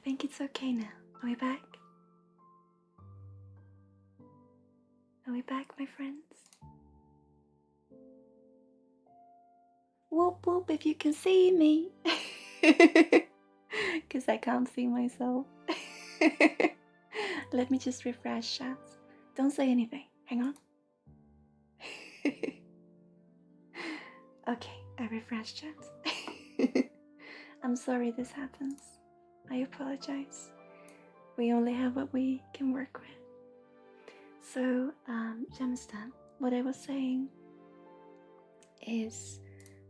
think it's okay now. Are we back? Are we back, my friends? Whoop whoop if you can see me. Because I can't see myself. Let me just refresh chat. Don't say anything. Hang on. Okay, I refreshed chat. I'm sorry this happens. I apologize. We only have what we can work with. So, Jamstan, what I was saying is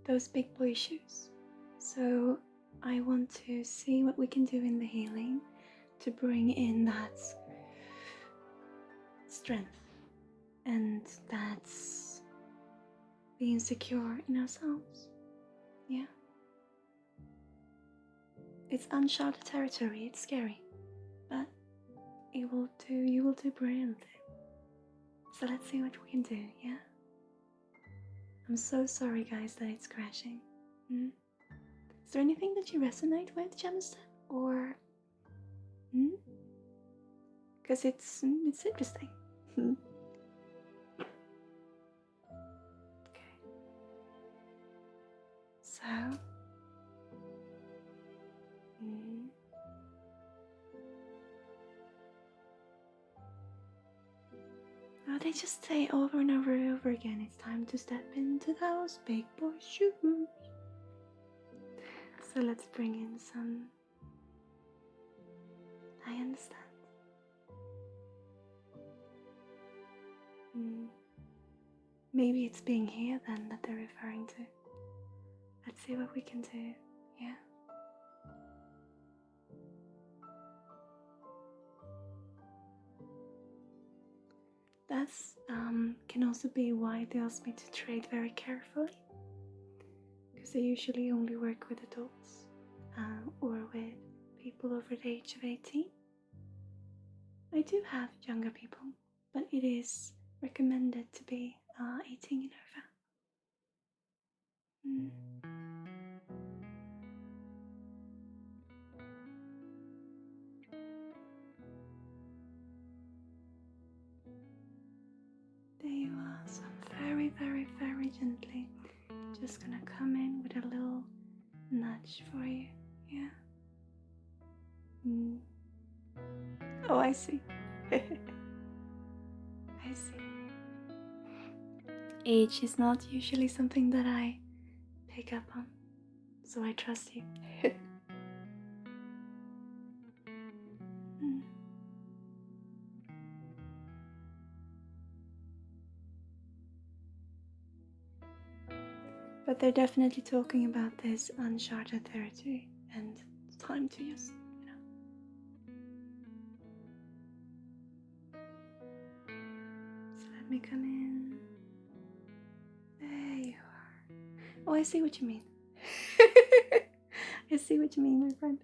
those big boy shoes. So I want to see what we can do in the healing to bring in that strength and that's being secure in ourselves. Yeah. It's uncharted territory, it's scary, but you will do brilliantly. So let's see what we can do, yeah? I'm so sorry guys that it's crashing. Is there anything that you resonate with, Jamstan? Or because it's interesting. Okay. So oh, they just say over and over and over again, it's time to step into those big boy shoes. So let's bring in some. I understand. Maybe it's being here then that they're referring to. Let's see what we can do, yeah? That's can also be why they ask me to trade very carefully, because I usually only work with adults or with people over the age of 18. I do have younger people, but it is recommended to be 18 and over. There you are. So I'm very, very, very gently just gonna come in with a little nudge for you. Yeah. Oh, I see. I see. Age is not usually something that I pick up on, so I trust you. But they're definitely talking about this uncharted territory, and it's time to just, So let me come in. There you are. Oh, I see what you mean. I see what you mean, my friend.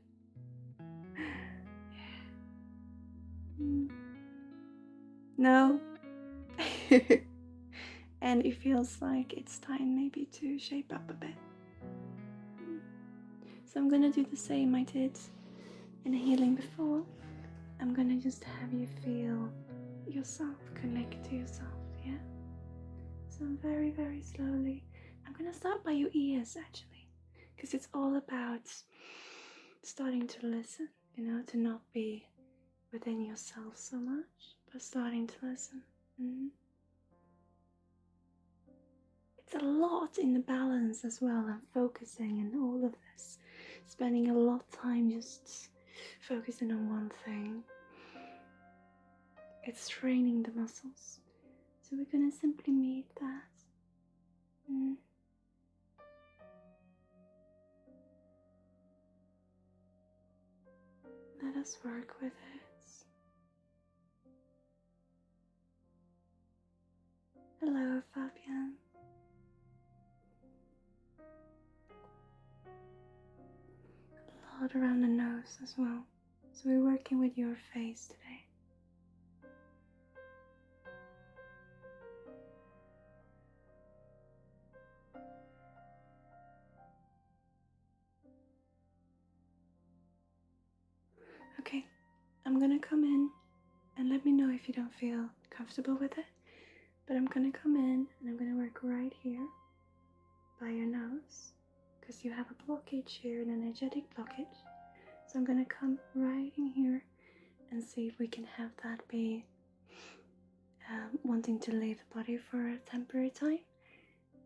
No. And it feels like it's time maybe to shape up a bit. So I'm gonna do the same I did in healing before. I'm gonna just have you feel yourself, connect to yourself, yeah? So very, very slowly. I'm gonna start by your ears actually, because it's all about starting to listen, to not be within yourself so much, but starting to listen. It's a lot in the balance as well, and focusing and all of this. Spending a lot of time just focusing on one thing. It's training the muscles. So we're gonna simply meet that. Let us work with it. Hello, Fabian. A lot around the nose as well. So we're working with your face today. I'm gonna come in and let me know if you don't feel comfortable with it. But I'm gonna come in and I'm gonna work right here by your nose because you have a blockage here, an energetic blockage. So I'm gonna come right in here and see if we can have that be wanting to leave the body for a temporary time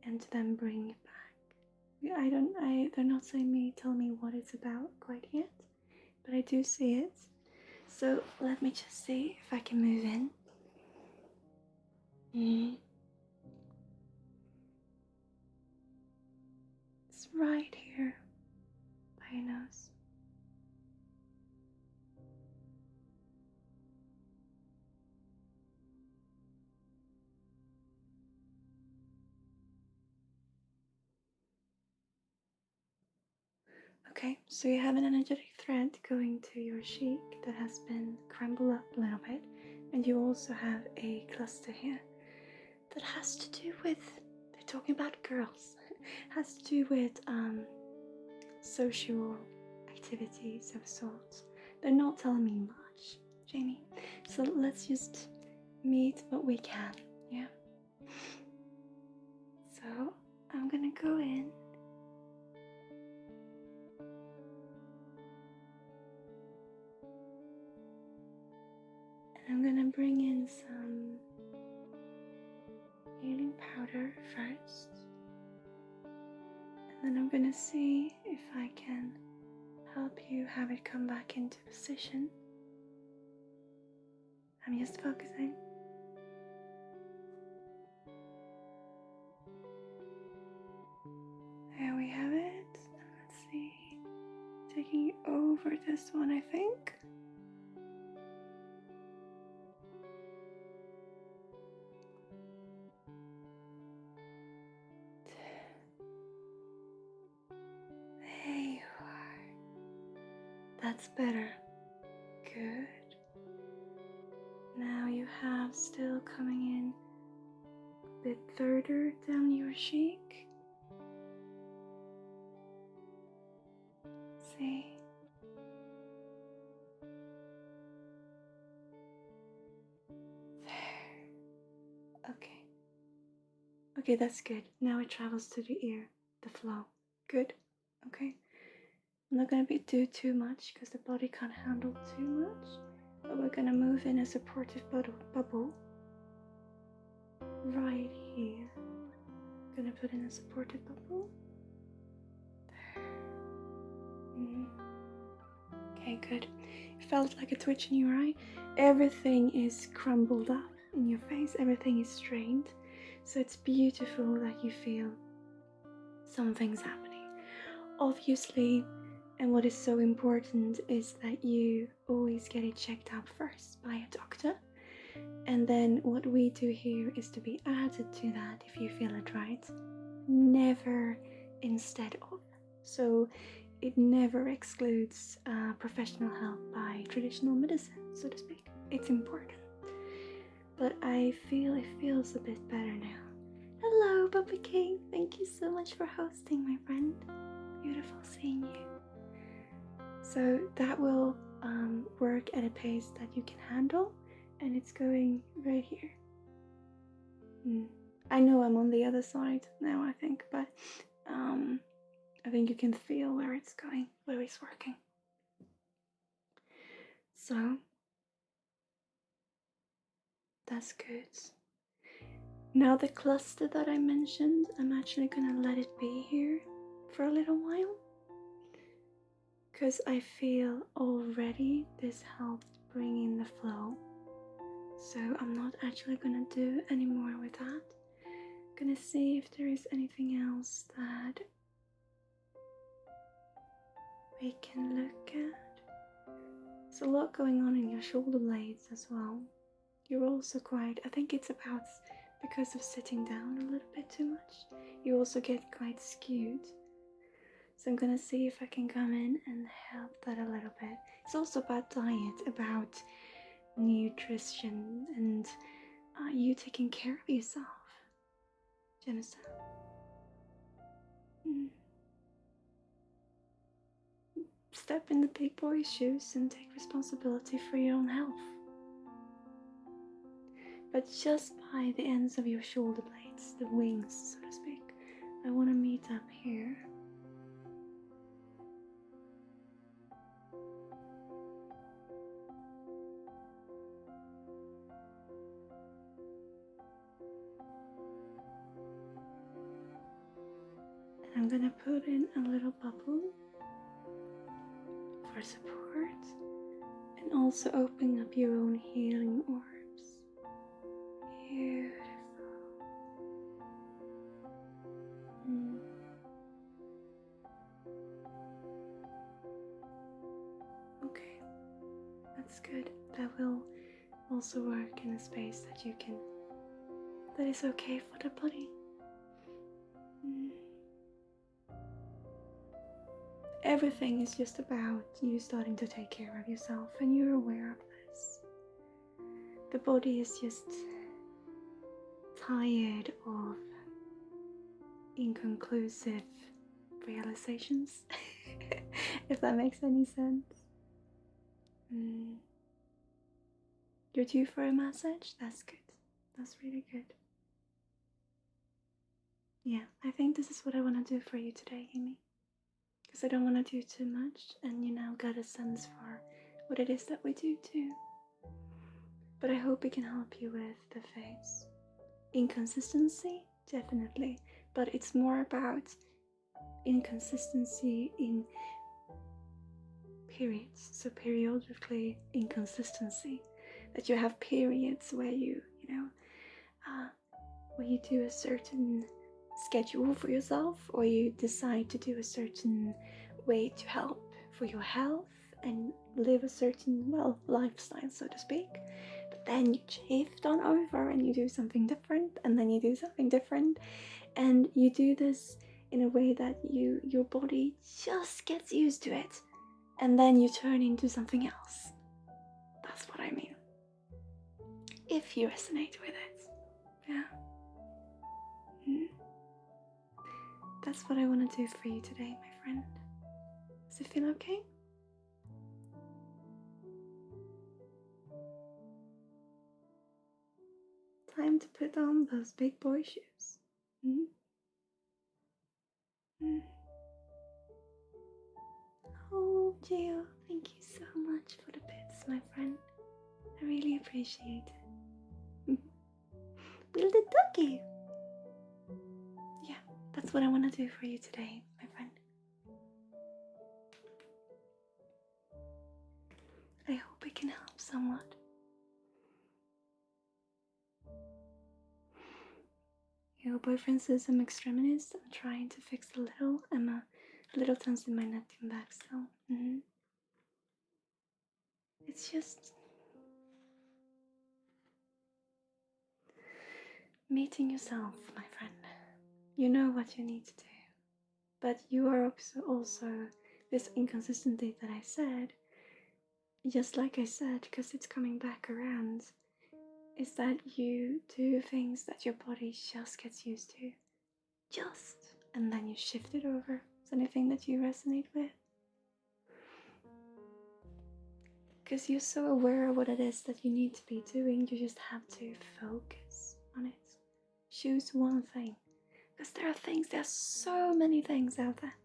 and to then bring it back. They're not saying tell me what it's about quite yet, but I do see it. So let me just see if I can move in. It's right here by your nose. Okay, so you have an energetic thread going to your cheek that has been crumbled up a little bit, and you also have a cluster here that has to do with, they're talking about girls, has to do with social activities of sorts. They're not telling me much, Jamie, so let's just meet what we can, yeah? So I'm gonna go in. I'm gonna bring in some healing powder first, and then I'm gonna see if I can help you have it come back into position. I'm just focusing. There we have it. Let's see. Taking over this one, I think. There you are. That's better. Good. Now you have still coming in a bit further down your cheek. See? There. Okay. Okay, that's good. Now it travels to the ear, the flow. Good. Okay. I'm not going to do too much because the body can't handle too much, but we're going to move in a supportive bubble right here. I'm going to put in a supportive bubble. There. Okay, good. It felt like a twitch in your eye. Everything is crumbled up in your face. Everything is strained. So it's beautiful that you feel something's happening. Obviously, and what is so important is that you always get it checked out first by a doctor. And then what we do here is to be added to that if you feel it right. Never instead of. So it never excludes professional help by traditional medicine, so to speak. It's important. But I feel it feels a bit better now. Hello, Papa King. Thank you so much for hosting, my friend. Beautiful seeing you. So that will work at a pace that you can handle, and it's going right here. I know I'm on the other side now, I think, but I think you can feel where it's going, where it's working. So that's good. Now the cluster that I mentioned, I'm actually gonna let it be here for a little while, because I feel already this helped bring in the flow. So I'm not actually gonna do any more with that. Gonna see if there is anything else that we can look at. There's a lot going on in your shoulder blades as well. You're also quite, I think it's about because of sitting down a little bit too much. You also get quite skewed. So I'm gonna see if I can come in and help that a little bit. It's also about diet, about nutrition, and you taking care of yourself. Do you understand? step in the big boy's shoes and take responsibility for your own health. But just by the ends of your shoulder blades, the wings, so to speak, I want to meet up here. I'm gonna put in a little bubble for support and also opening up your own healing orbs. Beautiful. Okay, that's good. That will also work in a space that you can, that is okay for the body. Everything is just about you starting to take care of yourself, and you're aware of this. The body is just tired of inconclusive realizations, if that makes any sense. You're due for a massage? That's good. That's really good. Yeah, I think this is what I want to do for you today, Amy. Because I don't want to do too much, and you now got a sense for what it is that we do too. But I hope it can help you with the phase. Inconsistency, definitely, but it's more about inconsistency in periods. So periodically inconsistency, that you have periods where you do a certain schedule for yourself, or you decide to do a certain way to help for your health and live a certain, lifestyle, so to speak. But then you shift on over and you do something different, and then you do something different, and you do this in a way that your body just gets used to it, and then you turn into something else. That's what I mean. If you resonate with it. Yeah. That's what I want to do for you today, my friend. Does it feel okay? Time to put on those big boy shoes. Oh, Gio, thank you so much for the bits, my friend. I really appreciate it. Little ducky. Yeah, that's what I want to do for you today, my friend. I hope it can help somewhat. Your boyfriend says I'm extremist. I'm trying to fix a little. I'm a little tense in my neck and back still. It's just meeting yourself, my friend. You know what you need to do. But you are also this inconsistency that I said, just like I said, because it's coming back around, is that you do things that your body just gets used to. And then you shift it over. Is anything that you resonate with? Because you're so aware of what it is that you need to be doing, you just have to focus on it. Choose one thing. Because there are so many things out there.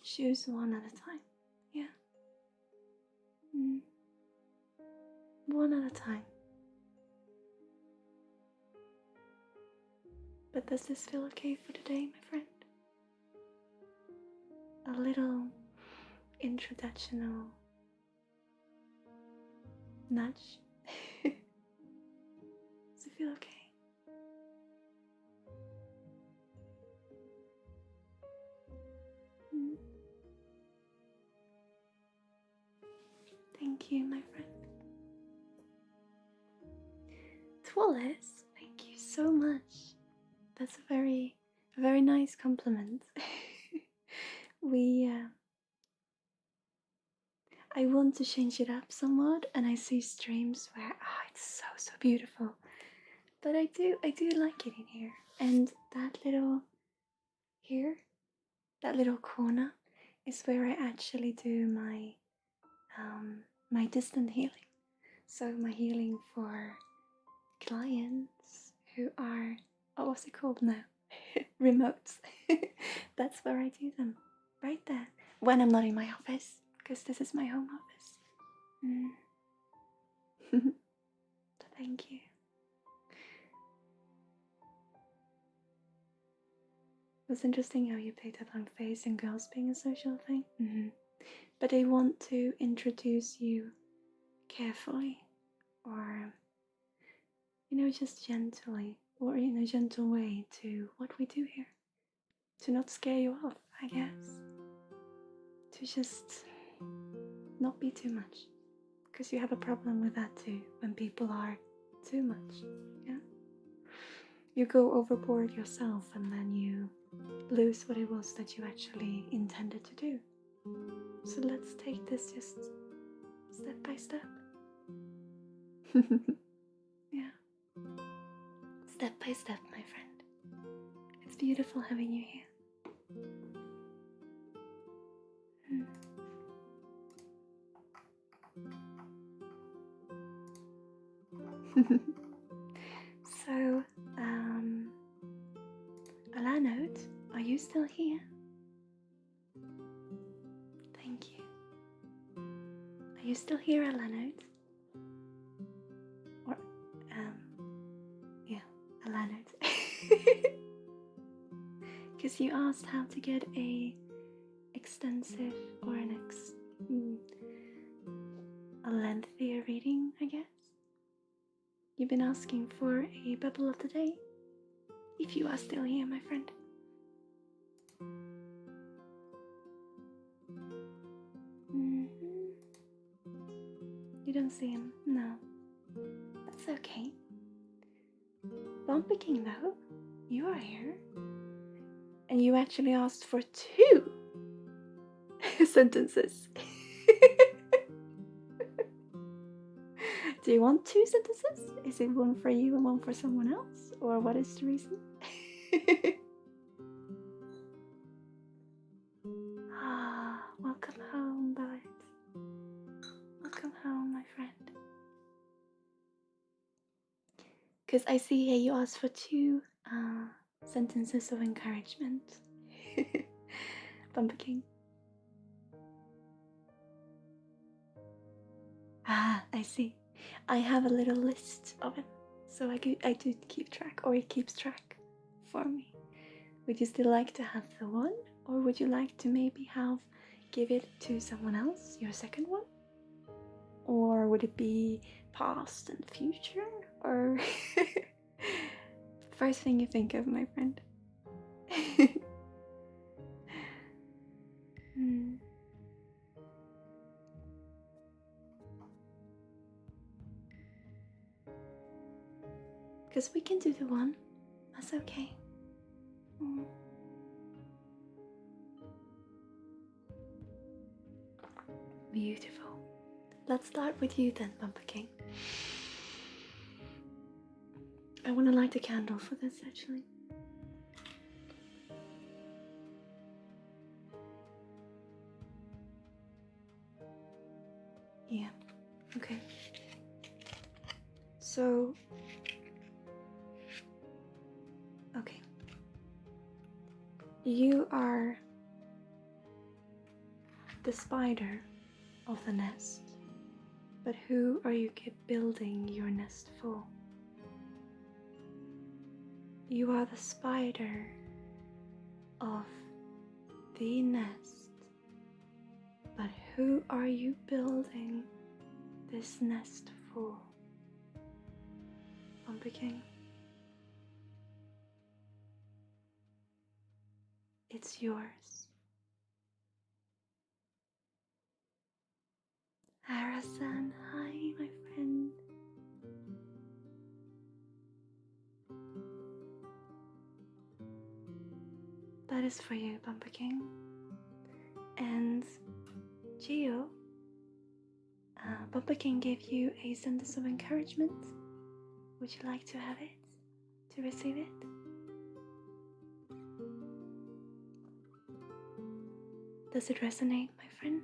Choose one at a time. Yeah. One at a time. But does this feel okay for today, my friend? A little introductional nudge. Does it feel okay? Thank you, my friend. Wallace, thank you so much. That's a very nice compliment. I want to change it up somewhat, and I see streams where it's so beautiful. But I do like it in here, and that little corner is where I actually do my distant healing. So my healing for clients who are, oh, what's it called now? Remotes. That's where I do them, right there. When I'm not in my office, because this is my home office. Thank you. It was interesting how you picked up on face and girls being a social thing. But they want to introduce you carefully, or just gently, or in a gentle way to what we do here. To not scare you off, I guess. To just not be too much. Because you have a problem with that too, when people are too much, yeah? You go overboard yourself and then you lose what it was that you actually intended to do. So let's take this just step by step. Yeah. Step by step, my friend. It's beautiful having you here. So, Alanode, are you still here? Thank you. Are you still here, Alanode? Or, yeah, Alanode. Because you asked how to get a extensive or a lengthier reading, I guess. You've been asking for a bubble of the day. If you are still here, my friend. You don't see him? No. That's okay. Bumpy King, though, you are here. And you actually asked for 2 sentences. Do you want 2 sentences? Is it one for you and one for someone else? Or what is the reason? Welcome home, Bud. Welcome home, my friend. Because I see here you asked for 2 sentences of encouragement. Pumpkin. I see. I have a little list of it, so I do keep track, or it keeps track for me. Would you still like to have the one, or would you like to maybe give it to someone else, your second one? Or would it be past and future, or first thing you think of, my friend? Because we can do the one. That's okay. Beautiful. Let's start with you then, Pumpkin. I want to light a candle for this, actually. Yeah, okay. So, okay. You are the spider of the nest, but who are you building your nest for? You are the spider of the nest, but who are you building this nest for? Pumpkin. It's yours. Arasan, hi, my friend. That is for you, Pumpkin. And Gio, Pumpkin gave you a sentence of encouragement. Would you like to have it? To receive it? Does it resonate, my friend?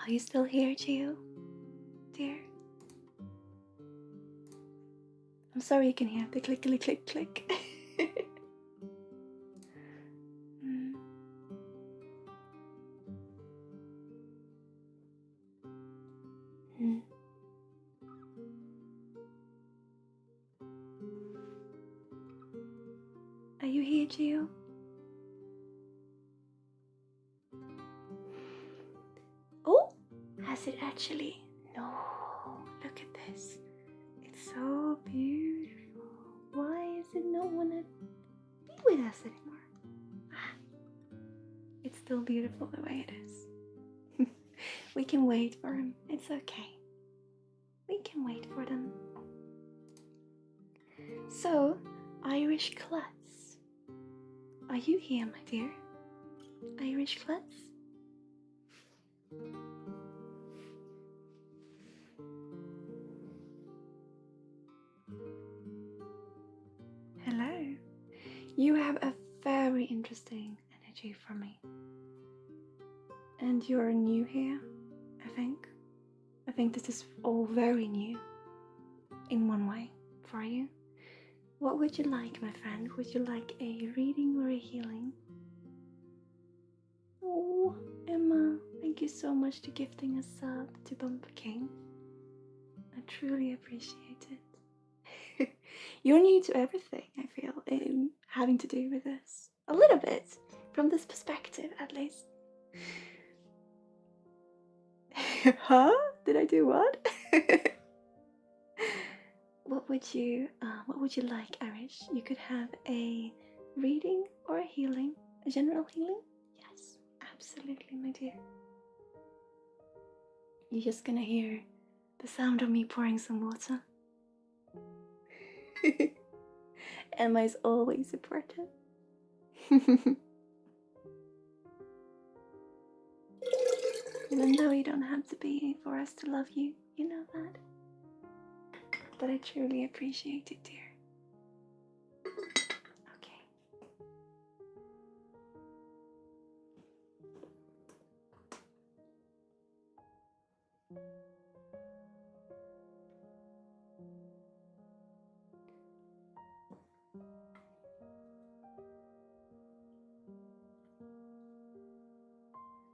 Are you still here, Gio? Dear? I'm sorry you can hear the click, click, click, click. Are you here, Gio? Oh, has it actually? No, look at this. It's so beautiful. Why is it not want to be with us anymore? It's still beautiful the way it is. We can wait for him. It's okay. We can wait for them. So, Irish Klutz. Are you here, my dear? Irish Klutz? Hello. You have a very interesting energy for me. And you're new here, I think. I think this is all very new in one way for you. What would you like, my friend? Would you like a reading or a healing? Oh, Emma, thank you so much for gifting a sub to Bumper King. I truly appreciate it. You're new to everything, I feel, having to do with this. A little bit, from this perspective, at least. Huh? Did I do what? What would you like, Irish? You could have a reading or a healing, a general healing. Yes, absolutely, my dear. You're just gonna hear the sound of me pouring some water. Emma is always supportive. Even though you don't have to be for us to love you, you know that. But I truly appreciate it, dear. Okay.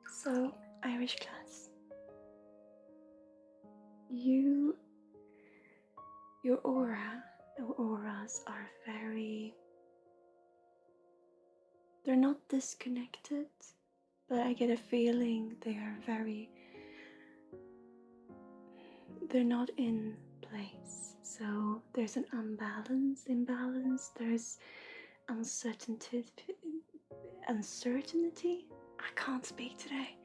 So, Irish class, your auras are they're not disconnected, but I get a feeling they're not in place. So there's an imbalance, there's uncertainty. I can't speak today.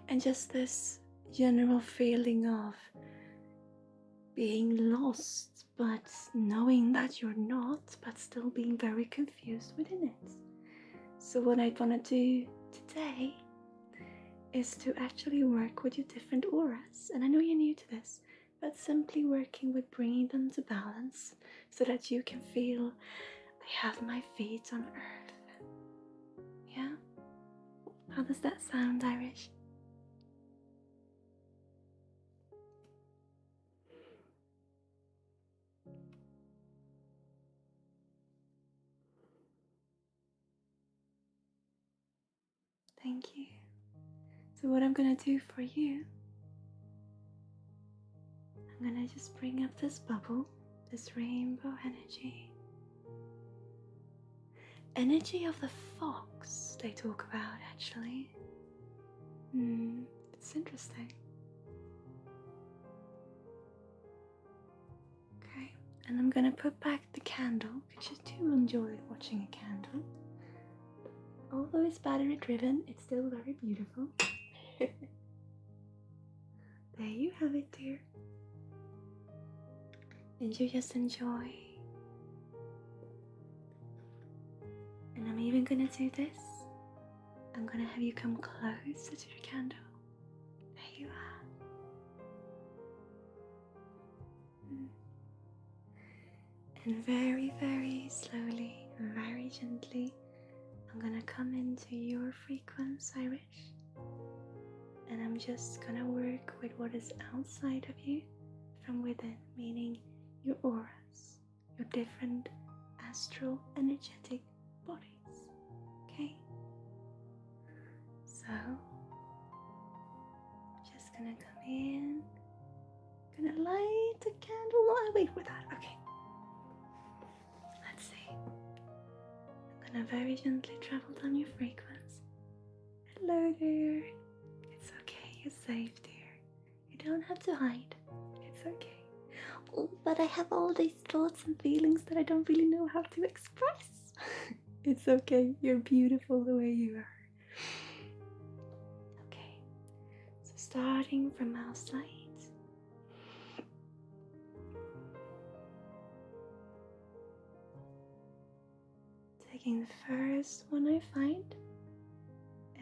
And just this general feeling of being lost, but knowing that you're not, but still being very confused within it. So what I want to do today is to actually work with your different auras. And I know you're new to this, but simply working with bringing them to balance so that you can feel I have my feet on earth. Yeah? How does that sound, Irish? Thank you. So what I'm gonna do for you, I'm gonna just bring up this bubble, this rainbow energy. Energy of the fox, they talk about actually. It's interesting. Okay, and I'm gonna put back the candle, because I do enjoy watching a candle. Although it's battery driven, it's still very beautiful. There you have it, dear. And you just enjoy. And I'm even gonna do this. I'm gonna have you come closer to the candle. There you are. And very, very slowly, very gently, I'm gonna come into your frequency, Irish. And I'm just gonna work with what is outside of you from within, meaning your auras, your different astral energetic bodies. Okay? So, just gonna come in, gonna light a candle. Oh, wait with that. Okay. Let's see. I'm gonna very gently travel down your frequency. Hello there. It's okay, you're safe, dear. You don't have to hide. It's okay. Oh, but I have all these thoughts and feelings that I don't really know how to express. It's okay, you're beautiful the way you are. Okay, so starting from outside. Taking the first one I find,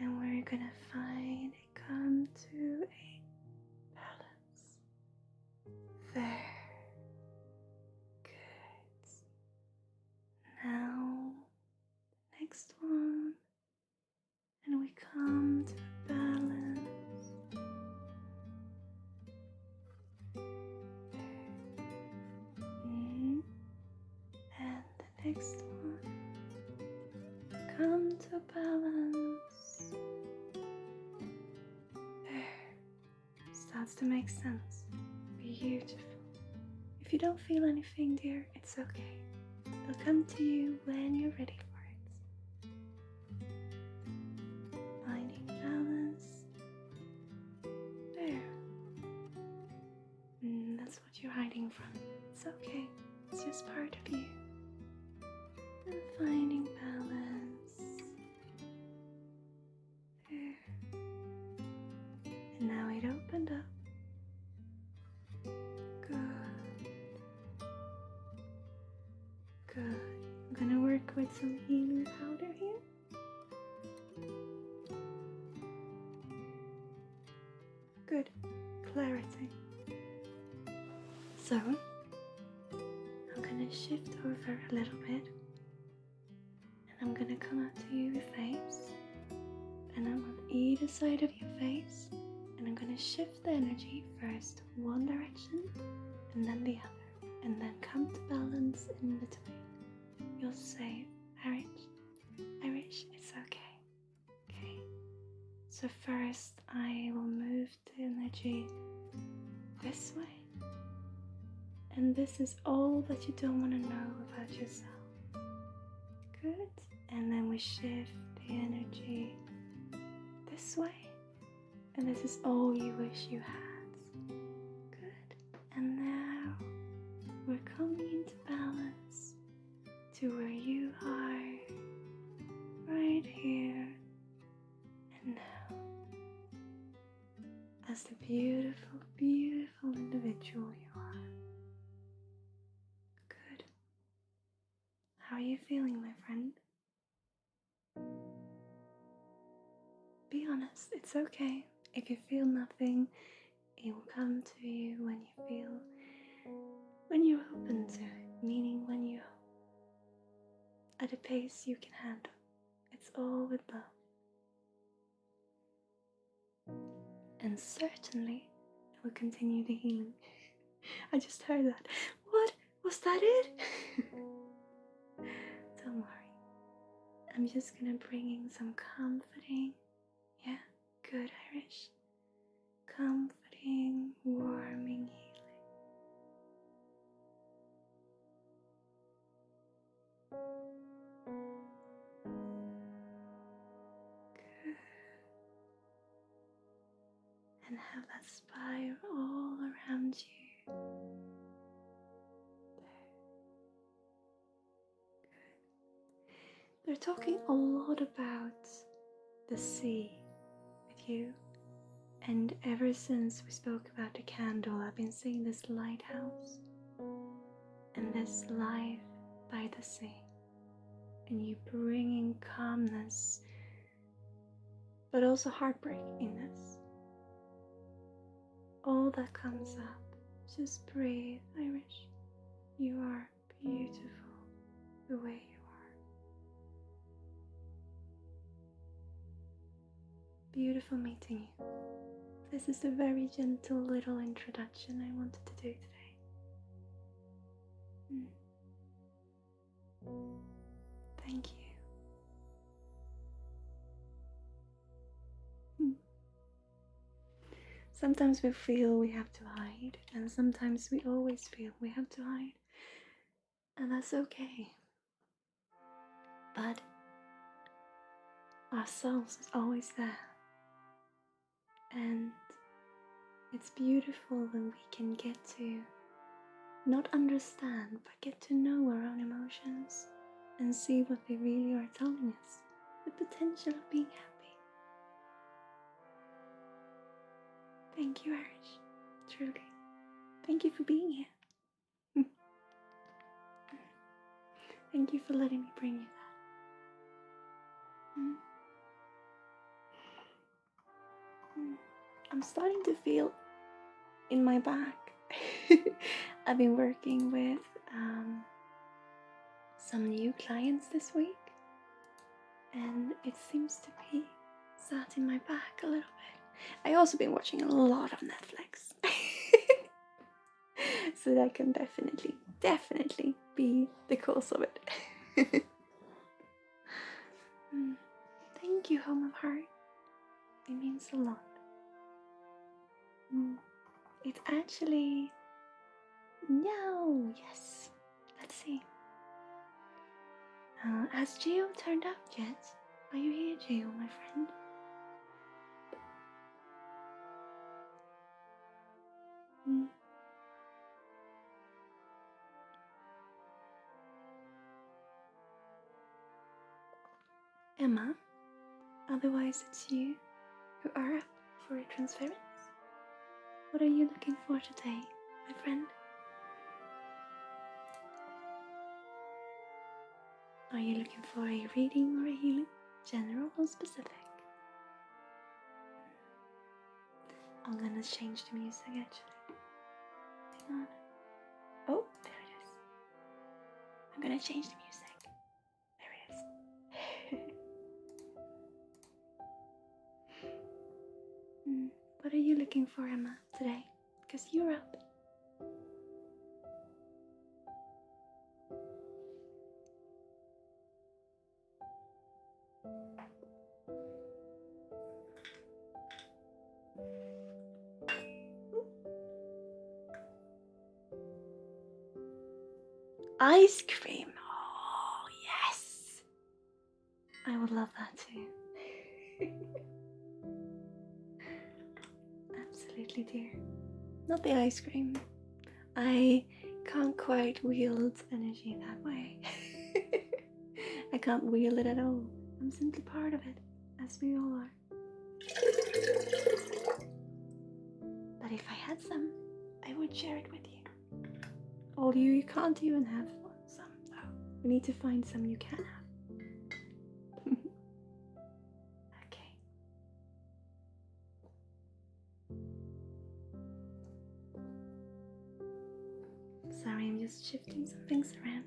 and we're gonna find it come to a balance. There. Good. Now, next one, and we come to a balance. And the next one, come to balance. There. Starts to make sense. Beautiful. If you don't feel anything, dear, it's okay. It'll come to you when you're ready for it. Finding balance. There. That's what you're hiding from. It's okay. It's just part of you. And finding balance. There. And now it opened up. Good. Good. I'm gonna work with some healing powder here. Good. Clarity. So, I'm gonna shift over a little bit, and I'm gonna come up to your face, and I'm on either side of your face, and I'm gonna shift the energy first one direction and then the other, and then come to balance in between. You'll say, Irish, it's okay. Okay. So first I will move the energy this way. And this is all that you don't want to know about yourself. Good. And then we shift the energy this way. And this is all you wish you had. Good. And now we're coming into balance to where you are, right here and now. As the beautiful, beautiful individual you are. Good. How are you feeling, my friend? Be honest, it's okay. If you feel nothing, it will come to you when you're open to it, meaning when you're at a pace you can handle. It's all with love. And certainly, it will continue the healing. I just heard that. What? Was that it? Don't worry. I'm just gonna bring in some comforting, yeah, good Irish, comforting, warming healing. Good. And have that spiral all around you. They're talking a lot about the sea with you, and ever since we spoke about the candle, I've been seeing this lighthouse and this life by the sea, and you bringing calmness but also heartbreak in this. All that comes up, just breathe, Irish. You are beautiful the way you are. Beautiful meeting you. This is a very gentle little introduction I wanted to do today. Thank you. Sometimes we feel we have to hide, and sometimes we always feel we have to hide. And that's okay. But ourselves is always there. And it's beautiful when we can get to not understand, but get to know our own emotions and see what they really are telling us. The potential of being happy. Thank you, Arish. Truly. Thank you for being here. Thank you for letting me bring you that. I'm starting to feel in my back. I've been working with some new clients this week, and it seems to be sat in my back a little bit. I also been watching a lot of Netflix. So that can definitely be the cause of it. Thank you, Home of Heart. It means a lot. It actually... No, yes. Let's see. Has Geo turned up yet? Are you here, Geo, my friend? Emma, otherwise it's you who are up for a transference. What are you looking for today, my friend? Are you looking for a reading or a healing? General or specific? I'm gonna change the music actually. Hang on. Oh, there it is. I'm gonna change the music. There it is. What are you looking for, Emma, today? Because you're up. Ice cream. Oh, yes. I would love that too. Absolutely, dear. Not the ice cream. I can't quite wield energy that way. I can't wield it at all. I'm simply part of it, as we all are. But if I had some, I would share it with you. All you can't even have some, though. We need to find some you can have. Okay. Sorry, I'm just shifting some things around.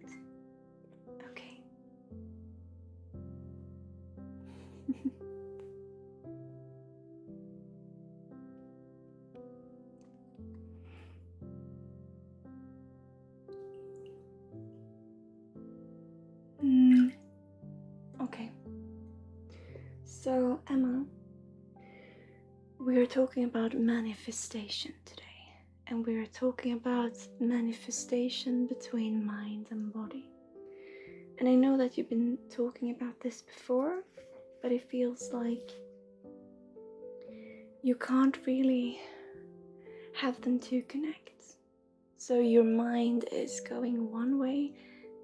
Okay. Okay. So, Emma, we're talking about manifestation today. And we're talking about manifestation between mind and body. And I know that you've been talking about this before, but it feels like you can't really have them to connect. So your mind is going one way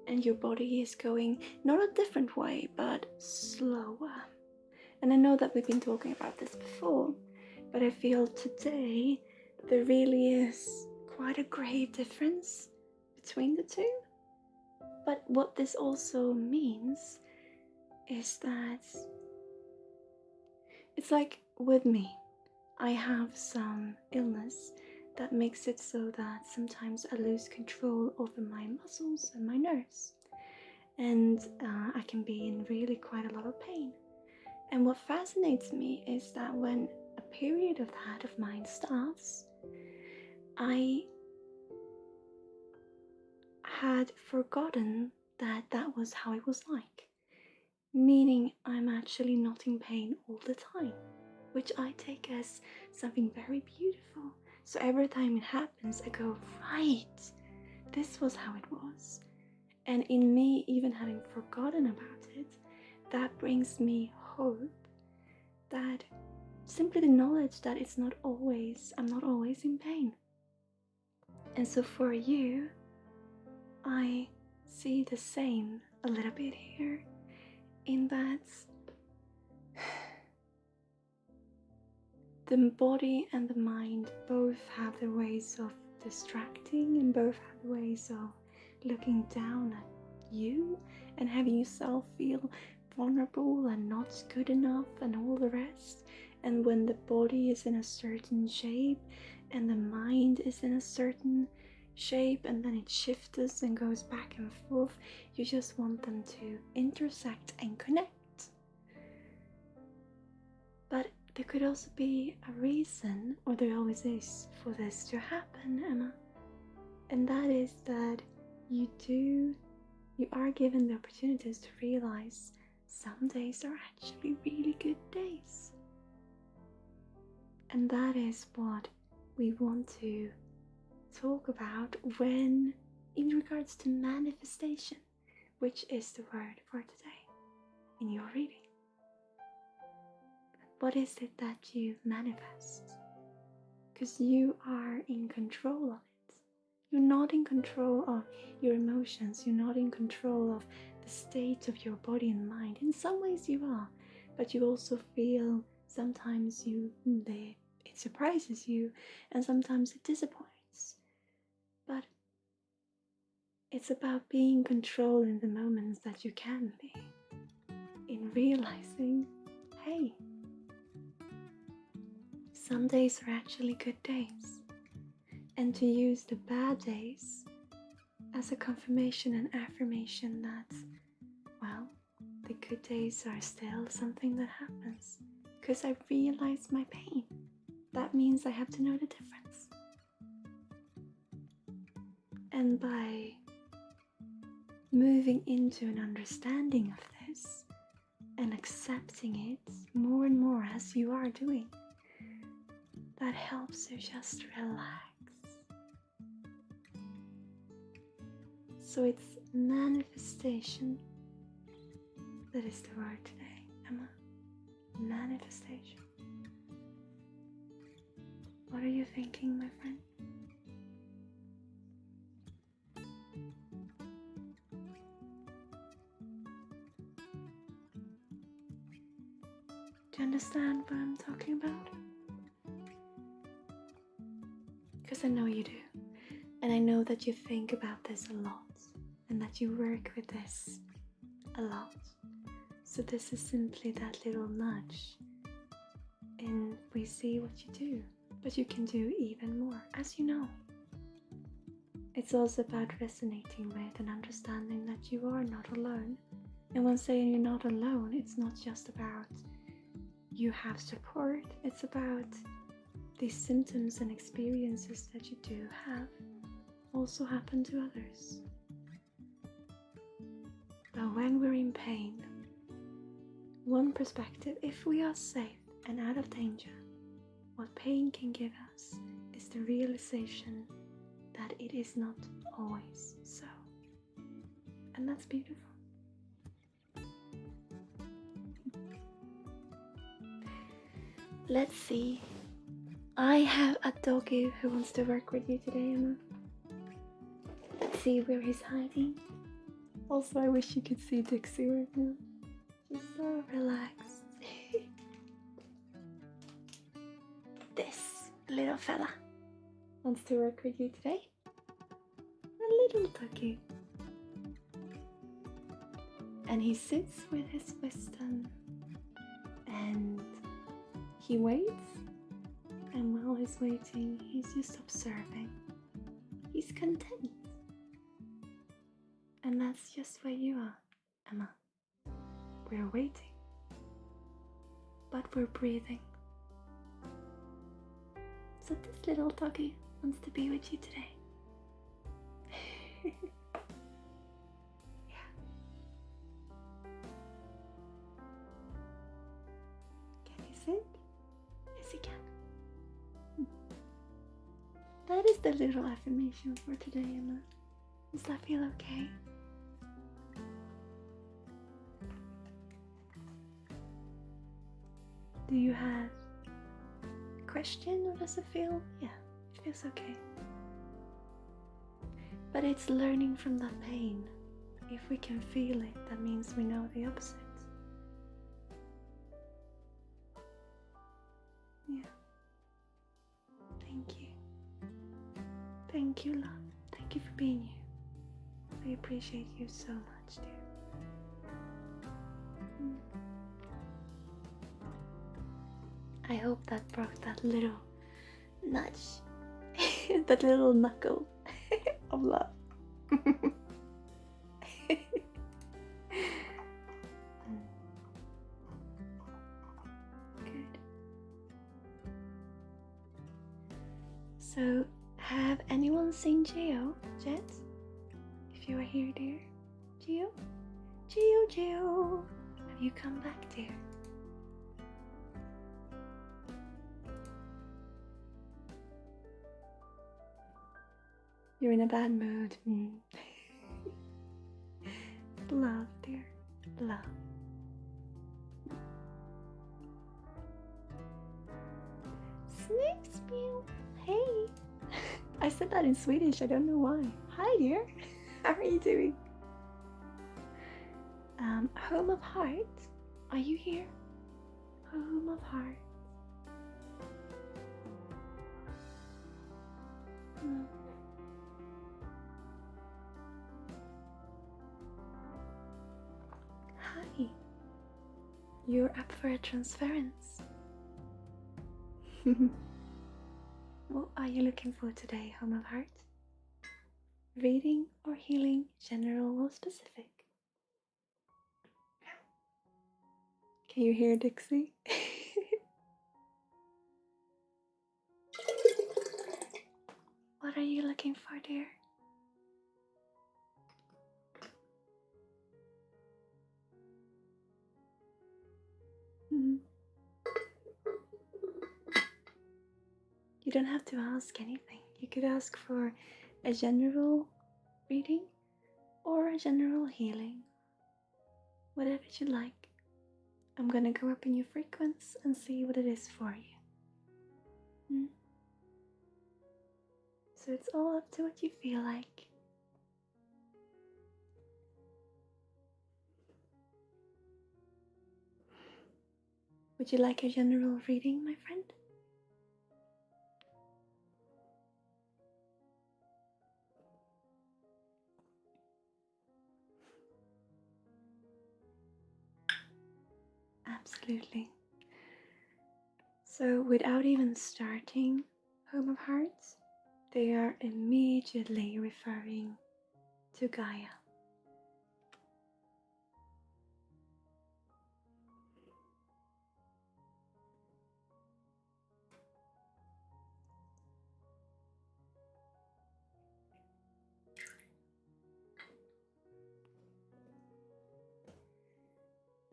and your body is going not a different way, but slower. And I know that we've been talking about this before, but I feel today there really is quite a grave difference between the two. But what this also means is that it's like with me, I have some illness that makes it so that sometimes I lose control over my muscles and my nerves, and I can be in really quite a lot of pain. And what fascinates me is that when a period of that of mine starts, I had forgotten that that was how it was like, meaning I'm actually not in pain all the time, which I take as something very beautiful. So every time it happens, I go, right, this was how it was. And in me even having forgotten about it, that brings me hope, that simply the knowledge that I'm not always in pain. And so for you, I see the same a little bit here, in that the body and the mind both have their ways of distracting, and both have ways of looking down at you and having yourself feel vulnerable and not good enough and all the rest. And when the body is in a certain shape and the mind is in a certain shape, and then it shifts and goes back and forth, you just want them to intersect and connect. But there could also be a reason, or there always is, for this to happen, Emma. And that is that you are given the opportunities to realize some days are actually really good days. And that is what we want to talk about when, in regards to manifestation, which is the word for today in your reading. What is it that you manifest? Because you are in control of it. You're not in control of your emotions. You're not in control of the state of your body and mind. In some ways you are, but you also feel sometimes it surprises you, and sometimes it disappoints. But it's about being in control in the moments that you can be, in realizing, hey, some days are actually good days, and to use the bad days as a confirmation and affirmation that, well, the good days are still something that happens, because I realize my pain. That means I have to know the difference. And by moving into an understanding of this and accepting it more and more as you are doing, that helps you just relax. So it's manifestation that is the word today, Emma. Manifestation. What are you thinking, my friend? Do you understand what I'm talking about? Because I know you do. And I know that you think about this a lot, and that you work with this a lot. So this is simply that little nudge, and we see what you do, but you can do even more, as you know. It's also about resonating with and understanding that you are not alone. And when saying you're not alone, it's not just about you have support, it's about these symptoms and experiences that you do have also happen to others. But when we're in pain, one perspective, if we are safe and out of danger, what pain can give us is the realization that it is not always so. And that's beautiful. Let's see. I have a doggy who wants to work with you today, Emma. Let's see where he's hiding. Also, I wish you could see Dixie right now. She's so relaxed. This little fella wants to work with you today. A little doggy. And he sits with his wisdom, and he waits, And while he's waiting, he's just observing. He's content. And that's just where you are, Emma. We're waiting. But we're breathing. So this little doggy wants to be with you today. Yeah. Can he sit? Yes, he can. That is the little affirmation for today, Emma. Does that feel okay? Do you have a question, or does it feel? Yeah, it feels okay. But it's learning from that pain. If we can feel it, that means we know the opposite. Yeah. Thank you. Thank you, love. Thank you for being you. I appreciate you so much, dear. I hope that brought that little nudge, that little knuckle of love. Good. So, have anyone seen Geo yet? If you are here, dear. Geo? Geo! Have you come back, dear? You're in a bad mood. Love, dear. Love. Snips, meow. Hey. I said that in Swedish. I don't know why. Hi, dear. How are you doing? Home of Heart. Are you here? Home of Heart. No. Hi. You're up for a transference. What are you looking for today, Home of Heart? Reading or healing, general or specific? Can you hear Dixie? What are you looking for, dear? You don't have to ask anything. You could ask for a general reading or a general healing. Whatever you like. I'm gonna go up in your frequency and see what it is for you. So it's all up to what you feel like. Would you like a general reading, my friend? Absolutely. So without even starting Home of Hearts, they are immediately referring to Gaia.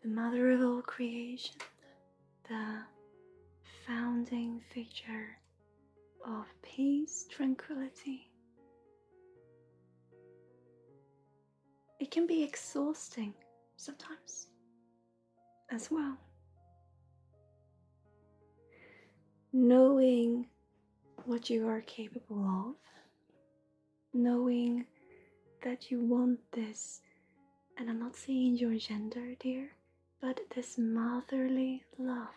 The mother of all creation, the founding figure of peace, tranquility. It can be exhausting sometimes as well. Knowing what you are capable of, knowing that you want this, and I'm not saying your gender, dear, but this motherly love.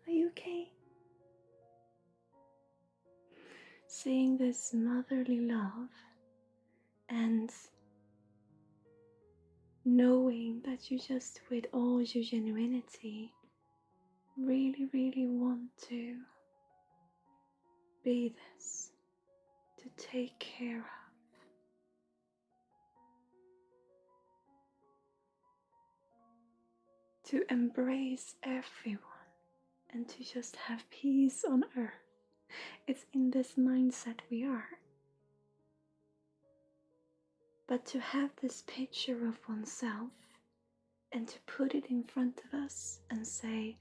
Are you okay? Seeing this motherly love and knowing that you just, with all your genuinity, really, really want to be this, to take care of. To embrace everyone and to just have peace on earth. It's in this mindset we are. But to have this picture of oneself and to put it in front of us and say,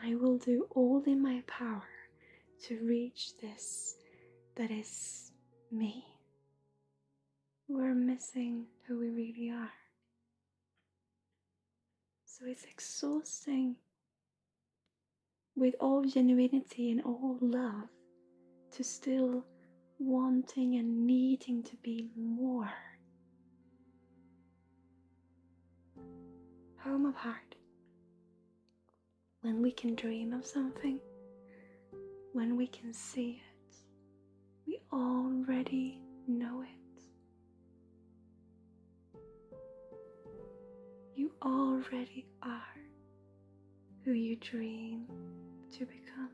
I will do all in my power to reach this that is me. We're missing who we really are. So it's exhausting with all genuinity and all love to still wanting and needing to be more. Home of heart. When we can dream of something, when we can see it, we already know it. You already are who you dream to become.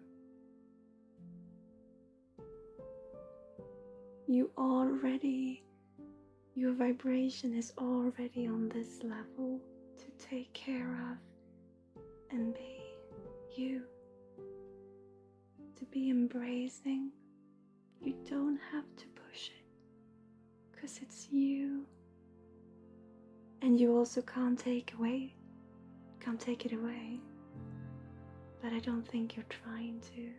Your vibration is already on this level to take care of and be you, to be embracing. You don't have to push it, because it's you. And you also can't take it away. But I don't think you're trying to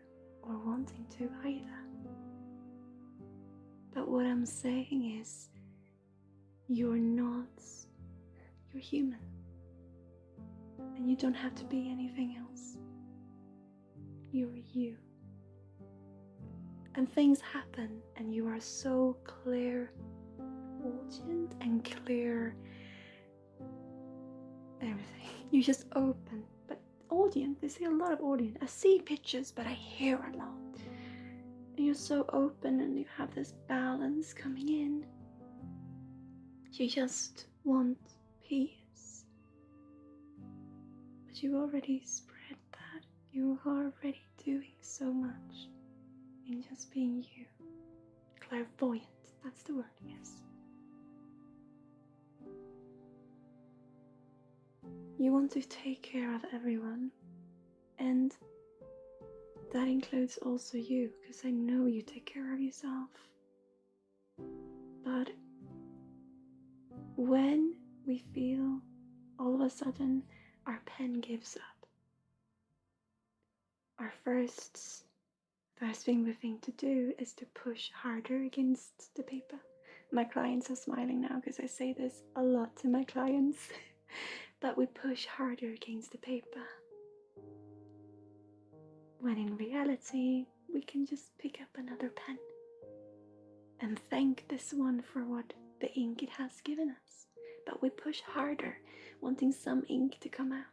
or wanting to either. But what I'm saying is, you're human. And you don't have to be anything else. You're you. And things happen and you are so clairaudient and clear everything. You just open. But audient, they say a lot of audient. I see pictures, but I hear a lot. And you're so open and you have this balance coming in. You just want peace. But you already spread that. You are already doing so much in just being you. Clairvoyant, that's the word, yes. You want to take care of everyone, and that includes also you, because I know you take care of yourself. But when we feel all of a sudden our pen gives up, our first thing we think to do is to push harder against the paper. My clients are smiling now because I say this a lot to my clients. That we push harder against the paper. When in reality, we can just pick up another pen and thank this one for what the ink it has given us. But we push harder, wanting some ink to come out.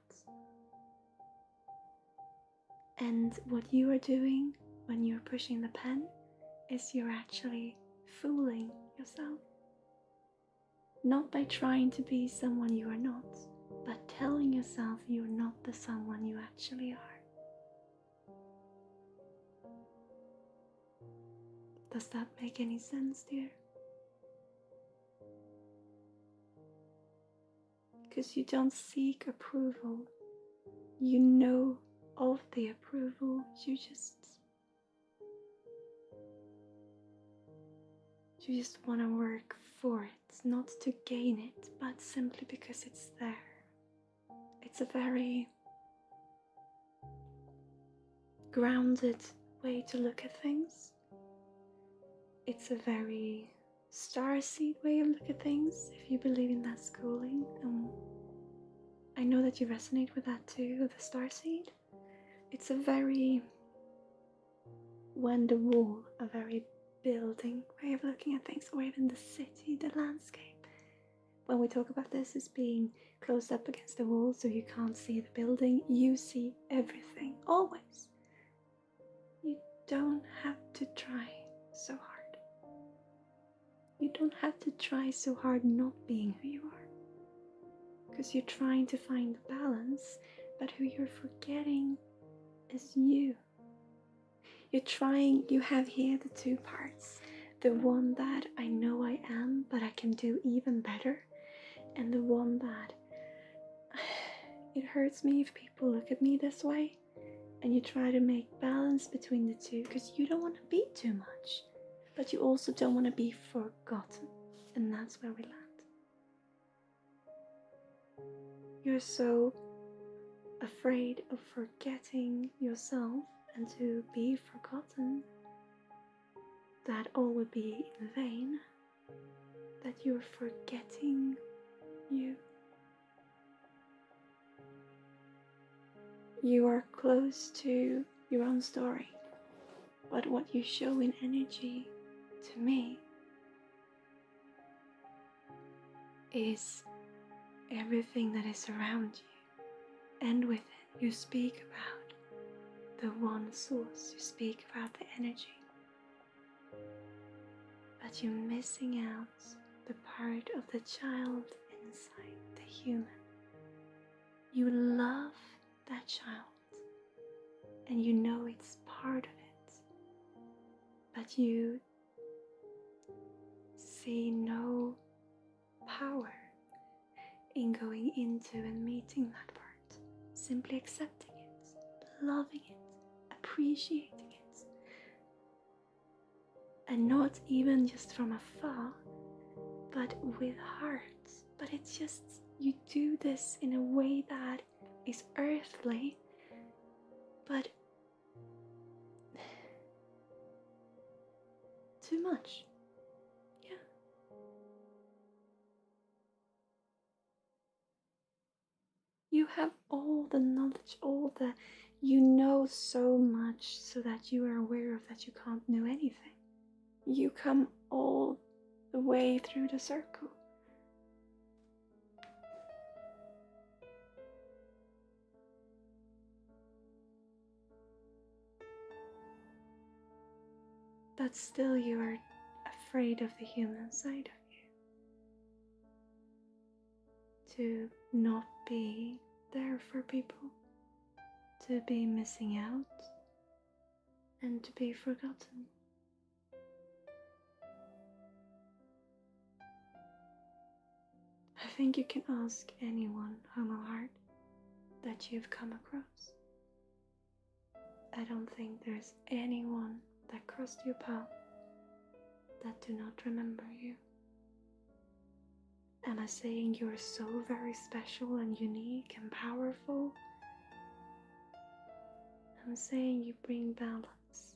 And what you are doing when you're pushing the pen is you're actually fooling yourself. Not by trying to be someone you are not, but telling yourself you're not the someone you actually are. Does that make any sense, dear? Because you don't seek approval. You know of the approval. You just want to work for it, not to gain it, but simply because it's there. It's a very grounded way to look at things. It's a very starseed way of looking at things, if you believe in that schooling. I know that you resonate with that too, the starseed. It's a very wall, a very building way of looking at things, or even the city, the landscape. When we talk about this as being close up against the wall so you can't see the building, you see everything, always. You don't have to try so hard. You don't have to try so hard not being who you are. Because you're trying to find the balance, but who you're forgetting is you. You have here the two parts. The one that I know I am, but I can do even better. And the one that it hurts me if people look at me this way. And you try to make balance between the two because you don't want to be too much. But you also don't want to be forgotten. And that's where we land. You're so afraid of forgetting yourself and to be forgotten that all would be in vain, that you're forgetting you. You are close to your own story, but what you show in energy to me is everything that is around you, and with it you speak about the one source, you speak about the energy, but you're missing out the part of the child inside, the human. You love that child and you know it's part of it, but you see no power in going into and meeting that part, simply accepting it, loving it, appreciating it, and not even just from afar, but with heart. But it's just, you do this in a way that is earthly, but too much. Yeah. You have all the knowledge, you know so much so that you are aware of that you can't know anything. You come all the way through the circle. But still you are afraid of the human side of you. To not be there for people. To be missing out. And to be forgotten. I think you can ask anyone, Homo Heart, that you've come across. I don't think there's anyone that crossed your path that do not remember you. Am I saying you're so very special and unique and powerful? I'm saying you bring balance.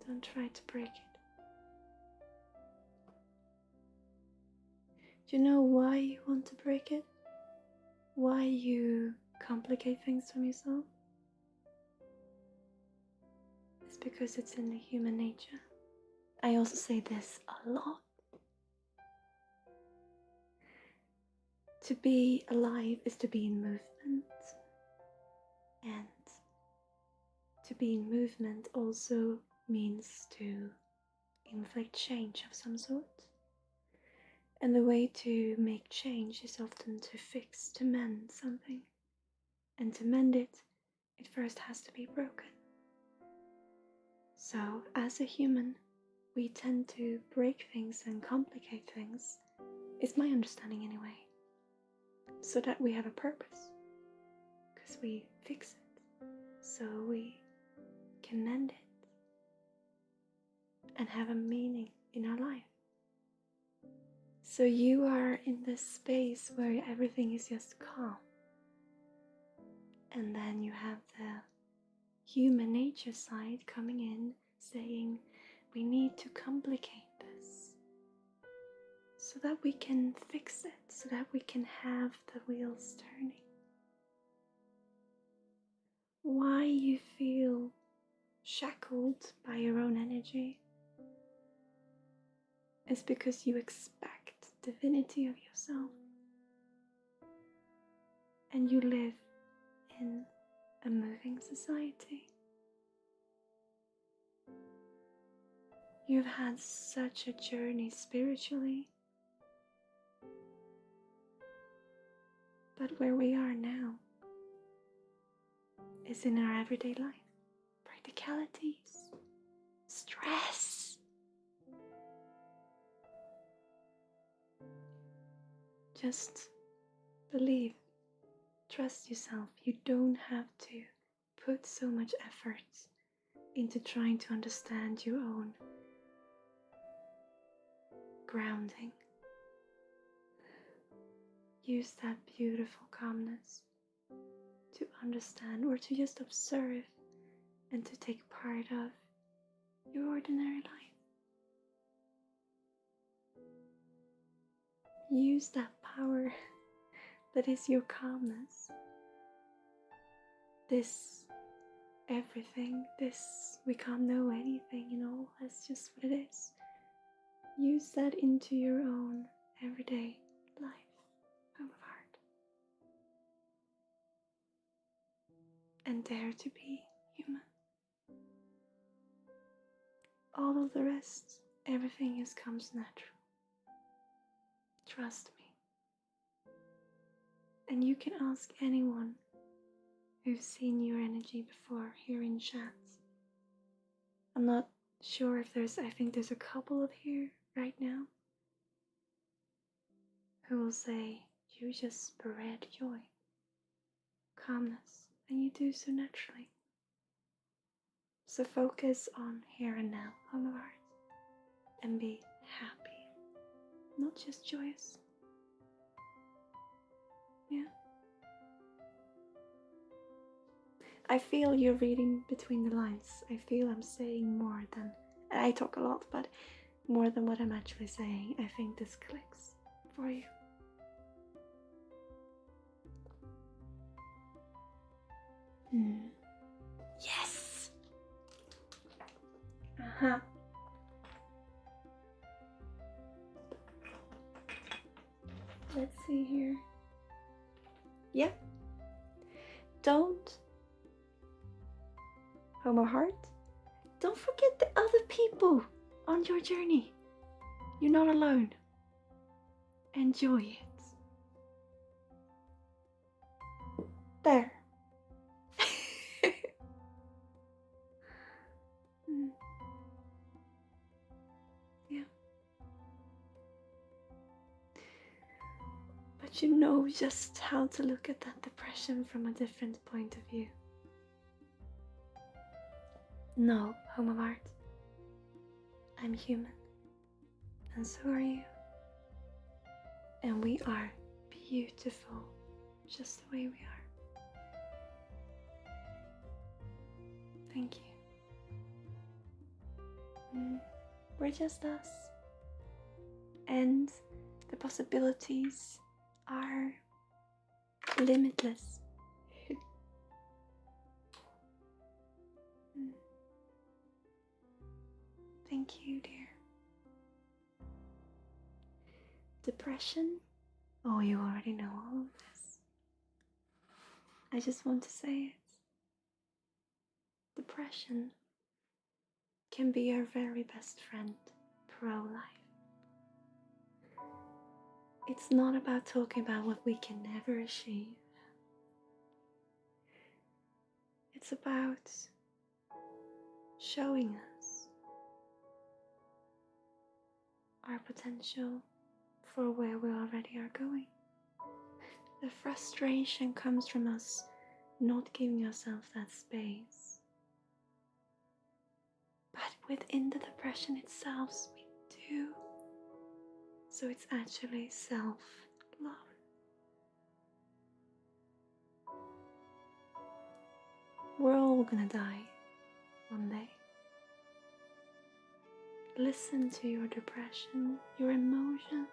Don't try to break it. Do you know why you want to break it? Why you complicate things from yourself? It's because it's in the human nature. I also say this a lot. To be alive is to be in movement. And to be in movement also means to inflict change of some sort. And the way to make change is often to fix, to mend something. And to mend it, it first has to be broken. So, as a human, we tend to break things and complicate things. It's my understanding anyway. So that we have a purpose. Because we fix it. So we can mend it. And have a meaning in our life. So you are in this space where everything is just calm. And then you have the human nature side coming in saying, we need to complicate this so that we can fix it, so that we can have the wheels turning. Why you feel shackled by your own energy is because you expect divinity of yourself, and you live in a moving society. You've had such a journey spiritually, But where we are now is in our everyday life. Practicalities, stress. Just believe, trust yourself. You don't have to put so much effort into trying to understand your own grounding. Use that beautiful calmness to understand or to just observe and to take part of your ordinary life. Use that power that is your calmness. This everything, this we can't know anything, that's just what it is. Use that into your own everyday life, home of heart. And dare to be human. All of the rest, everything comes natural. Trust me. And you can ask anyone who's seen your energy before here in chats. I'm not sure if I think there's a couple of here right now who will say you just spread joy, calmness, and you do so naturally. So focus on here and now, home of heart, and be happy, not just joyous. Yeah. I feel you're reading between the lines. I feel I'm saying more than, and I talk a lot, but more than what I'm actually saying. I think this clicks for you. Yes! Uh-huh. Let's see here. Yep. Don't, home of heart, don't forget the other people on your journey. You're not alone. Enjoy it. There. Yeah. But you know just how to look at that depression from a different point of view. No, home of heart. I'm human. And so are you. And we are beautiful just the way we are. Thank you. We're just us. And the possibilities are limitless. Thank you, dear. Depression? Oh, you already know all of this. I just want to say it. Depression can be our very best friend pro-life. It's not about talking about what we can never achieve. It's about showing us our potential for where we already are going. The frustration comes from us not giving ourselves that space. But within the depression itself, we do. So it's actually self-love. We're all gonna die one day. Listen to your depression, your emotions,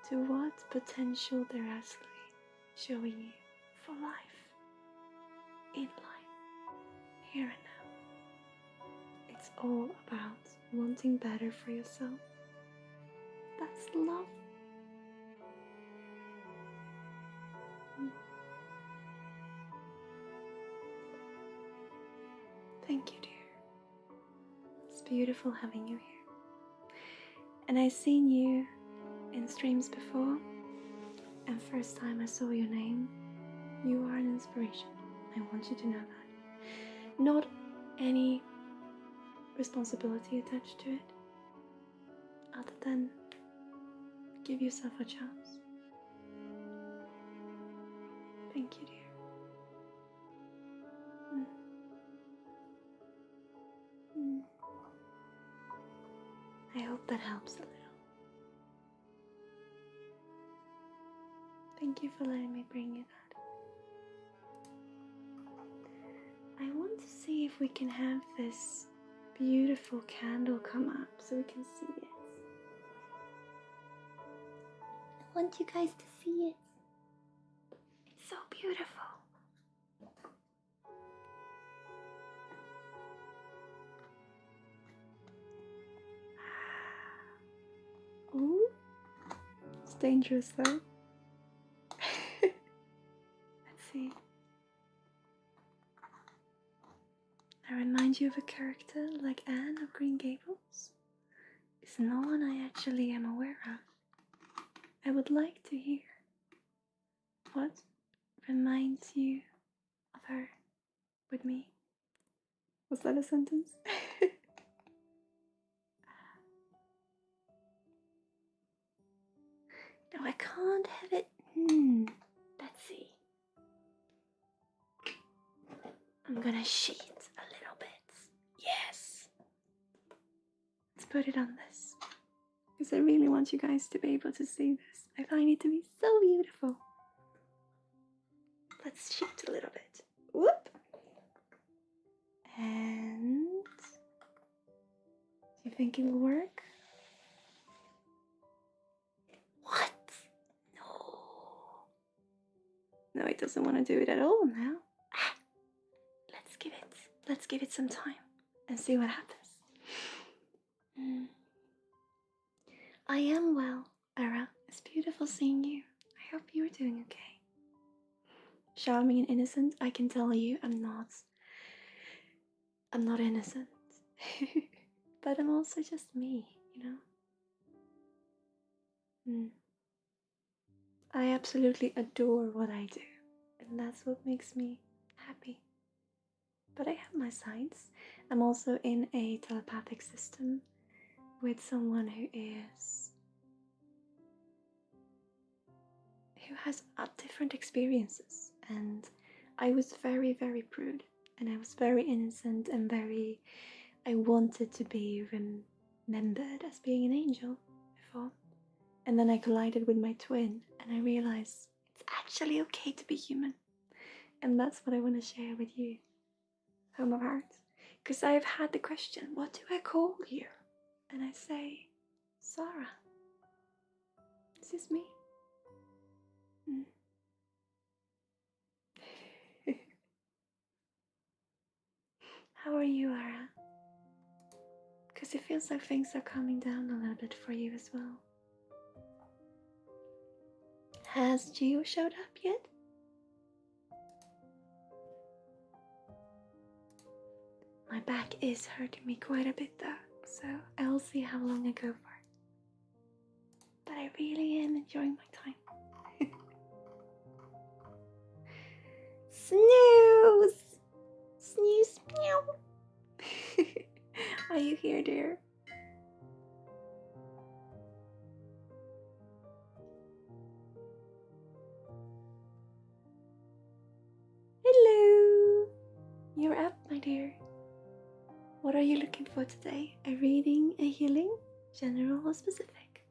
to what potential they're actually showing you for life, in life, here and now. It's all about wanting better for yourself. That's love. Thank you, dear. It's beautiful having you here. And I've seen you in streams before, and first time I saw your name, you are an inspiration. I want you to know that. Not any responsibility attached to it, other than give yourself a chance. Thank you, dear. I hope that helps a little. Thank you for letting me bring you that. I want to see if we can have this beautiful candle come up so we can see it. I want you guys to see it. It's so beautiful. Ooh, it's dangerous though. Let's see. I remind you of a character like Anne of Green Gables. It's no one I actually am aware of. I would like to hear what reminds you of her with me. Was that a sentence? No, I can't have it. Let's see. I'm gonna sheet a little bit. Yes. Let's put it on this. Because I really want you guys to be able to see this. I find it to be so beautiful. Let's sheet a little bit. Whoop. And do you think it'll work? What? No, it doesn't want to do it at all now. Let's give it some time and see what happens. I am well, Ara. It's beautiful seeing you. I hope you're doing okay. Charming and innocent, I can tell you I'm not innocent. But I'm also just me, you know? I absolutely adore what I do, and that's what makes me happy. But I have my sides. I'm also in a telepathic system with someone who has different experiences, and I was very, very prude, and I was very innocent and I wanted to be remembered as being an angel before, and then I collided with my twin and I realized it's actually okay to be human, and that's what I want to share with you, Home of Hearts, because I've had the question, what do I call you? And I say, Sarah. This is me. How are you, Ara? Because it feels like things are calming down a little bit for you as well. Has Gio showed up yet? My back is hurting me quite a bit though, so I'll see how long I go for. But I really am enjoying my time. Snooze! Snooze, meow! Are you here, dear? Hello! You're up, my dear. What are you looking for today? A reading, a healing, general or specific?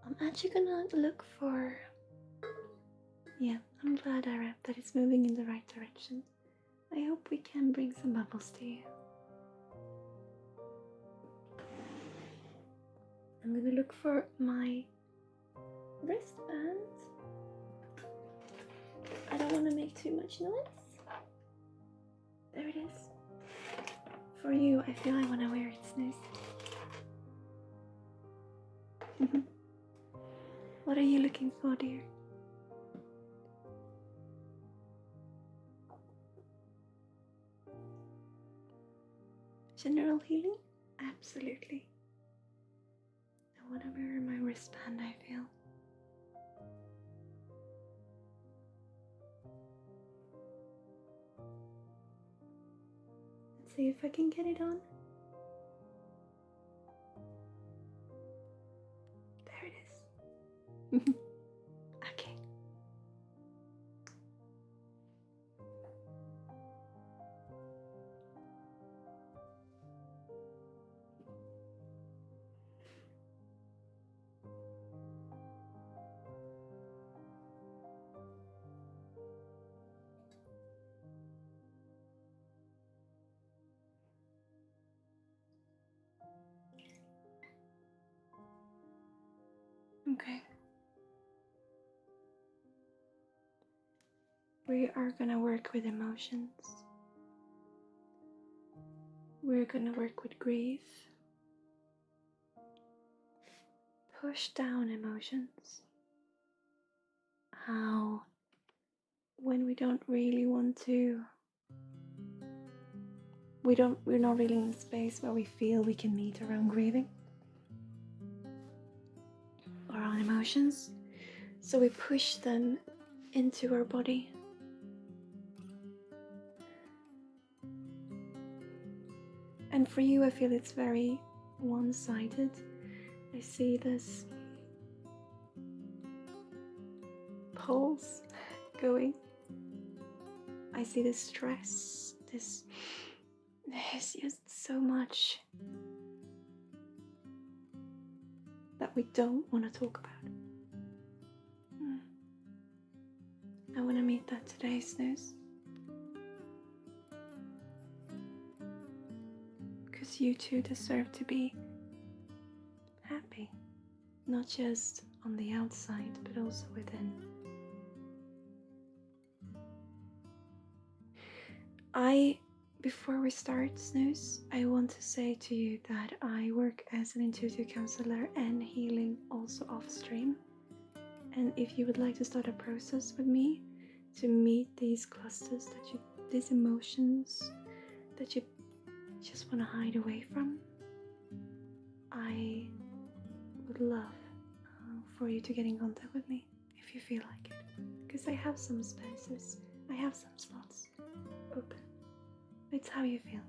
I'm actually gonna look for... Yeah, I'm glad, Ara, that it's moving in the right direction. I hope we can bring some bubbles to you. I'm gonna look for my wristband. I don't want to make too much noise. There it is. For you, I feel I want to wear it, Snooze. What are you looking for, dear? General healing? Absolutely. wristband, I feel. Let's see if I can get it on. There it is. Okay. Okay. We are gonna work with emotions. We're gonna work with grief. Push down emotions. How when we don't really want to, we're not really in a space where we feel we can meet our own grieving. Our own emotions, so we push them into our body. And for you, I feel it's very one-sided. I see this pulse going. I see this stress, there's just so much that we don't want to talk about. I want to meet that today, Snooze. Because you too deserve to be happy. Not just on the outside, but also within. Before we start, Snooze, I want to say to you that I work as an intuitive counselor and healing also off stream. And if you would like to start a process with me to meet these clusters, these emotions that you just want to hide away from, I would love for you to get in contact with me if you feel like it. Because I have some spaces, I have some slots open. It's how you feel.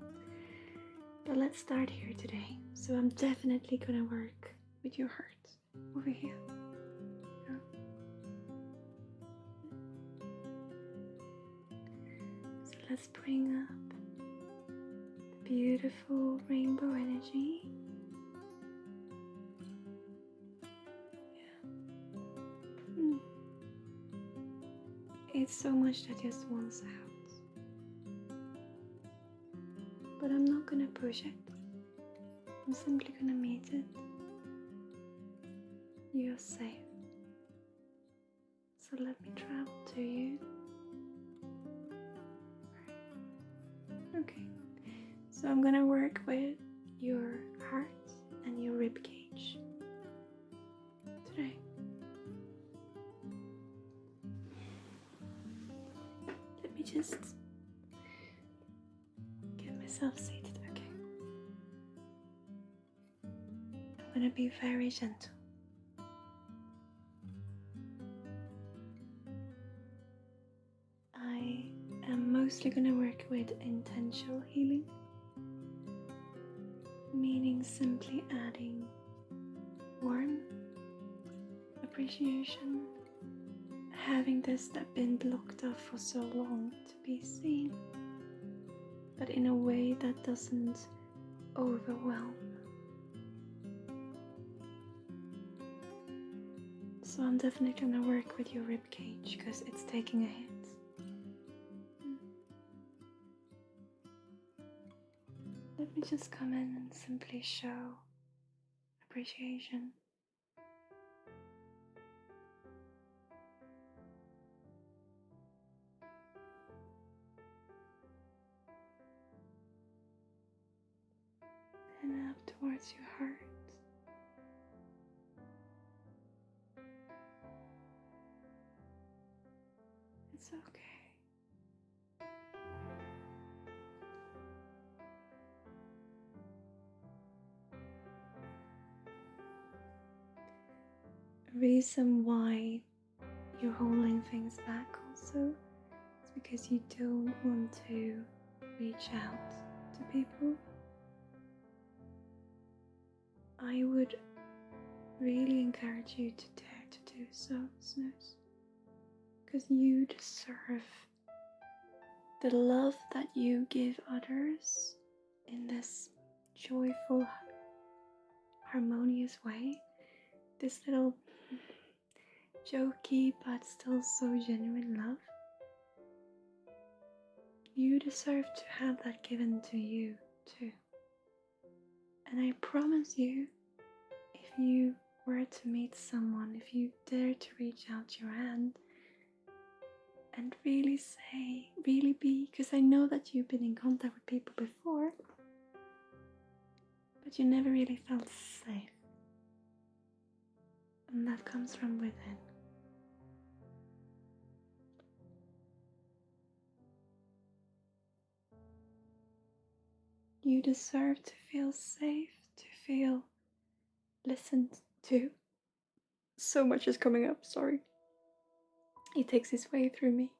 But let's start here today. So I'm definitely gonna work with your heart over here. Yeah. So let's bring up the beautiful rainbow energy. Yeah. It's so much that just wants out. But I'm not gonna push it. I'm simply gonna meet it. You're safe. So let me travel to you. Okay. So I'm gonna work with your heart and your rib cage today. Let me just get myself seated, okay? I'm gonna be very gentle. I am mostly gonna work with intentional healing, meaning simply adding warmth, appreciation, having this that been blocked off for so long to be seen, but in a way that doesn't overwhelm. So I'm definitely gonna work with your rib cage because it's taking a hit. Let me just come in and simply show appreciation. And up towards your heart. It's okay. reason why you're holding things back also is because you don't want to reach out to people. I would really encourage you to dare to do so, Snooze, because you deserve the love that you give others in this joyful, harmonious way. This little jokey but still so genuine love. You deserve to have that given to you too. And I promise you, if you were to meet someone, if you dare to reach out your hand and really say, really be, because I know that you've been in contact with people before, but you never really felt safe. And that comes from within. You deserve to feel safe, to feel listened to. So much is coming up, sorry. It takes its way through me.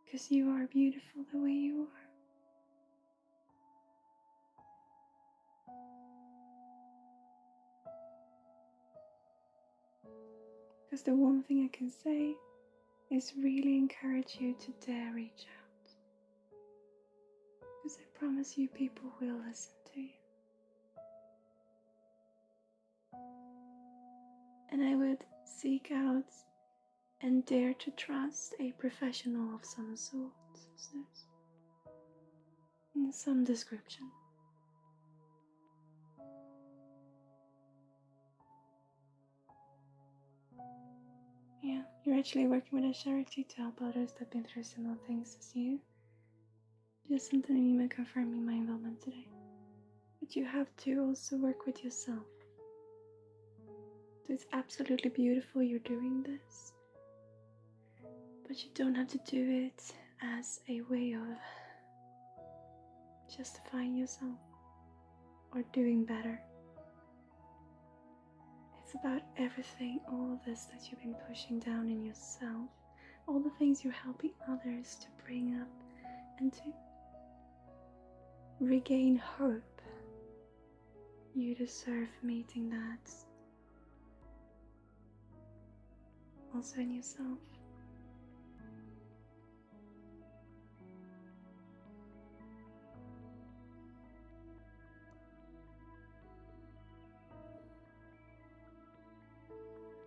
Because you are beautiful the way you are. Because the one thing I can say is really encourage you to dare reach out. Because I promise you people will listen to you. And I would seek out and dare to trust a professional of some sort, in some description. Yeah, you're actually working with a charity to help others that have been through similar things as you. Just sent an email confirming my involvement today. But you have to also work with yourself. So it's absolutely beautiful you're doing this. But you don't have to do it as a way of justifying yourself or doing better. It's about everything, all this that you've been pushing down in yourself, all the things you're helping others to bring up and to regain hope. You deserve meeting that also in yourself.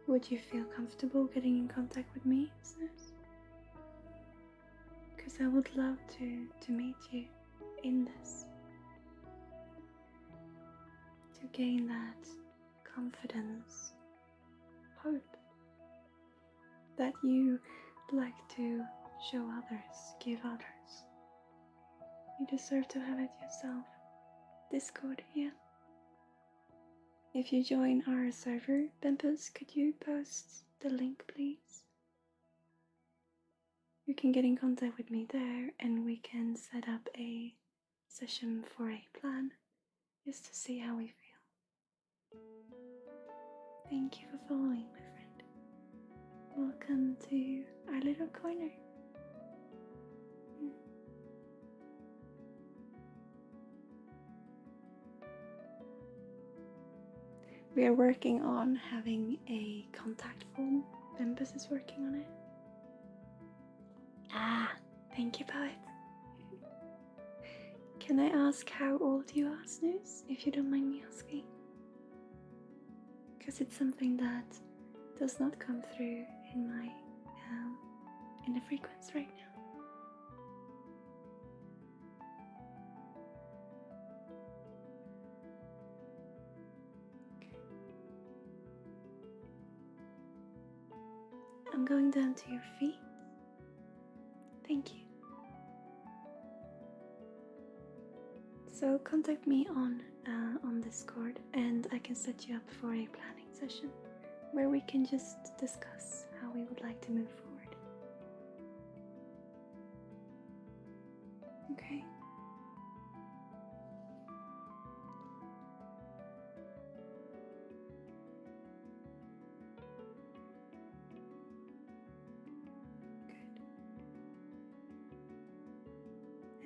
Would you feel comfortable getting in contact with me, Snooze? Because I would love to meet you in this. To gain that confidence, hope that you like to show others, give others. You deserve to have it yourself. Discord, yeah. If you join our server, Bempus, could you post the link, please? You can get in contact with me there and we can set up a session for a plan, just to see how we feel. Thank you for following, my friend. Welcome to our little corner. We are working on having a contact form. Bempus is working on it. Thank you, Poet. Can I ask how old you are, Snooze, if you don't mind me asking? Because it's something that does not come through in my in the frequency right now. I'm going down to your feet. Thank you. So contact me on Discord and I can set you up for a planning session where we can just discuss how we would like to move forward. Okay.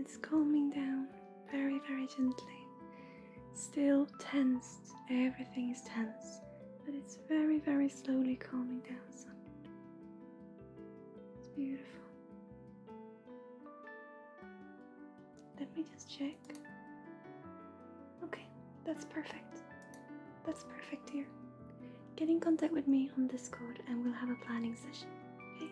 it's calming down very, very gently. Still tensed, everything is tense, but it's very, very slowly calming down some. It's beautiful. Let me just check. Okay, that's perfect. That's perfect, dear. Get in contact with me on Discord and we'll have a planning session, okay?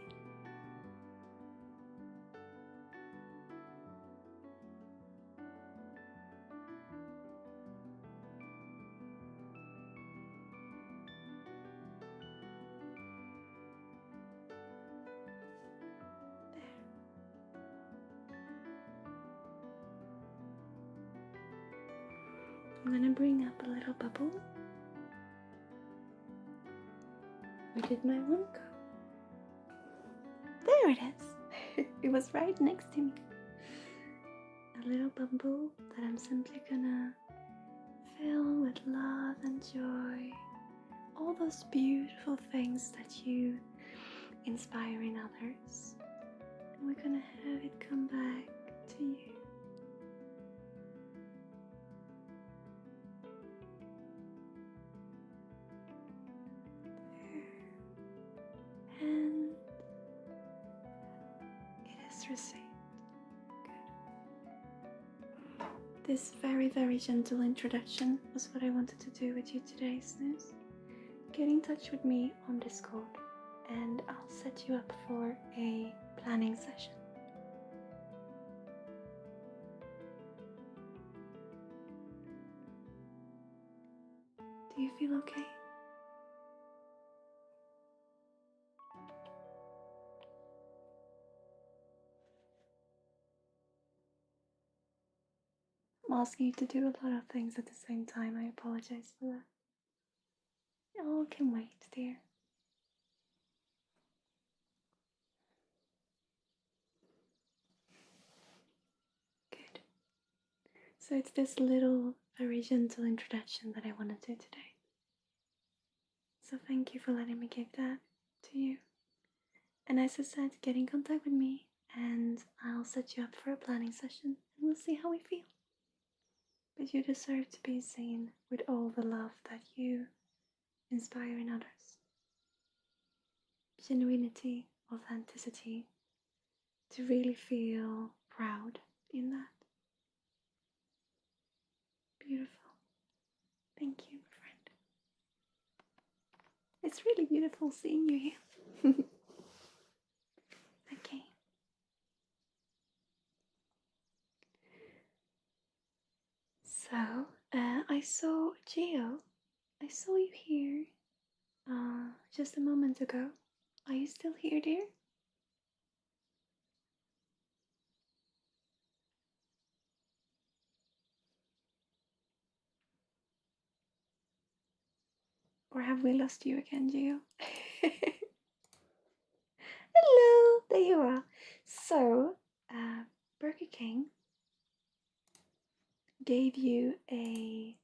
I'm gonna bring up a little bubble. Where did my one go? There it is! It was right next to me. A little bubble that I'm simply gonna fill with love and joy. All those beautiful things that you inspire in others. And we're gonna have it come back to you. And it is received. Good. This very, very gentle introduction was what I wanted to do with you today, Snooze. Get in touch with me on Discord and I'll set you up for a planning session. Do you feel okay? I'm asking you to do a lot of things at the same time. I apologize for that. It all can wait, dear. Good. So it's this little, very gentle introduction that I want to do today. So thank you for letting me give that to you. And as I said, get in contact with me and I'll set you up for a planning session and we'll see how we feel. But you deserve to be seen with all the love that you inspire in others. Genuinity, authenticity, to really feel proud in that. Beautiful. Thank you, my friend. It's really beautiful seeing you here. Okay. So, I saw Gio. I saw you here just a moment ago. Are you still here, dear? Or have we lost you again, Gio? Hello, there you are. So, Burger King gave you a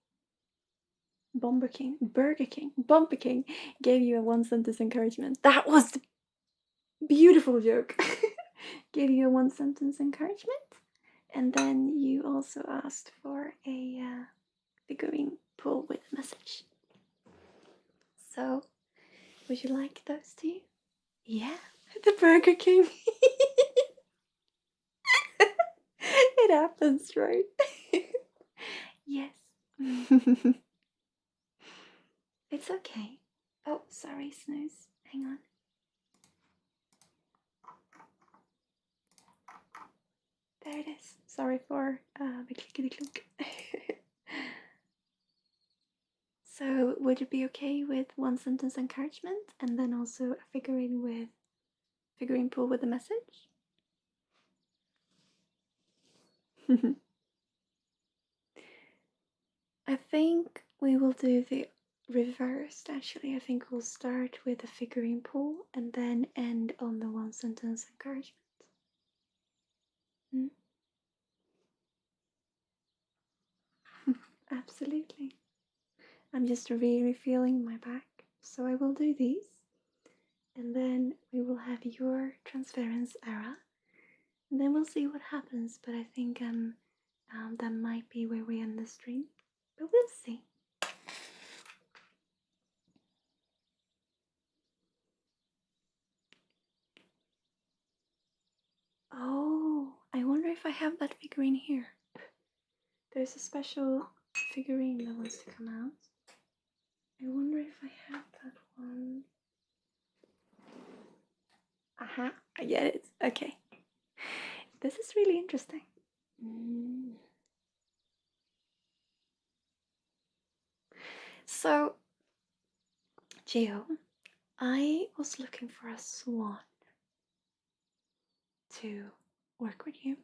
Burger King gave you a one-sentence encouragement. That was the beautiful joke. Gave you a one-sentence encouragement, and then you also asked for a figurine pull with a message. So, would you like those two? Yeah, the Burger King. It happens, right? Yes. It's okay. Oh, sorry, Snooze. Hang on. There it is. Sorry for the clickety clunk. So, would it be okay with one sentence encouragement and then also a figurine pull with a message? I think we will do the reversed. Actually, I think we'll start with a figurine pull and then end on the one sentence encouragement. Absolutely. I'm just really feeling my back, so I will do these, and then we will have your transference era, And then we'll see what happens, but I think that might be where we end the stream. But we'll see. Oh, I wonder if I have that figurine here. There's a special figurine that wants to come out. I wonder if I have that one. Aha, I get it. Okay. This is really interesting. So, Gio, I was looking for a swan to work with you.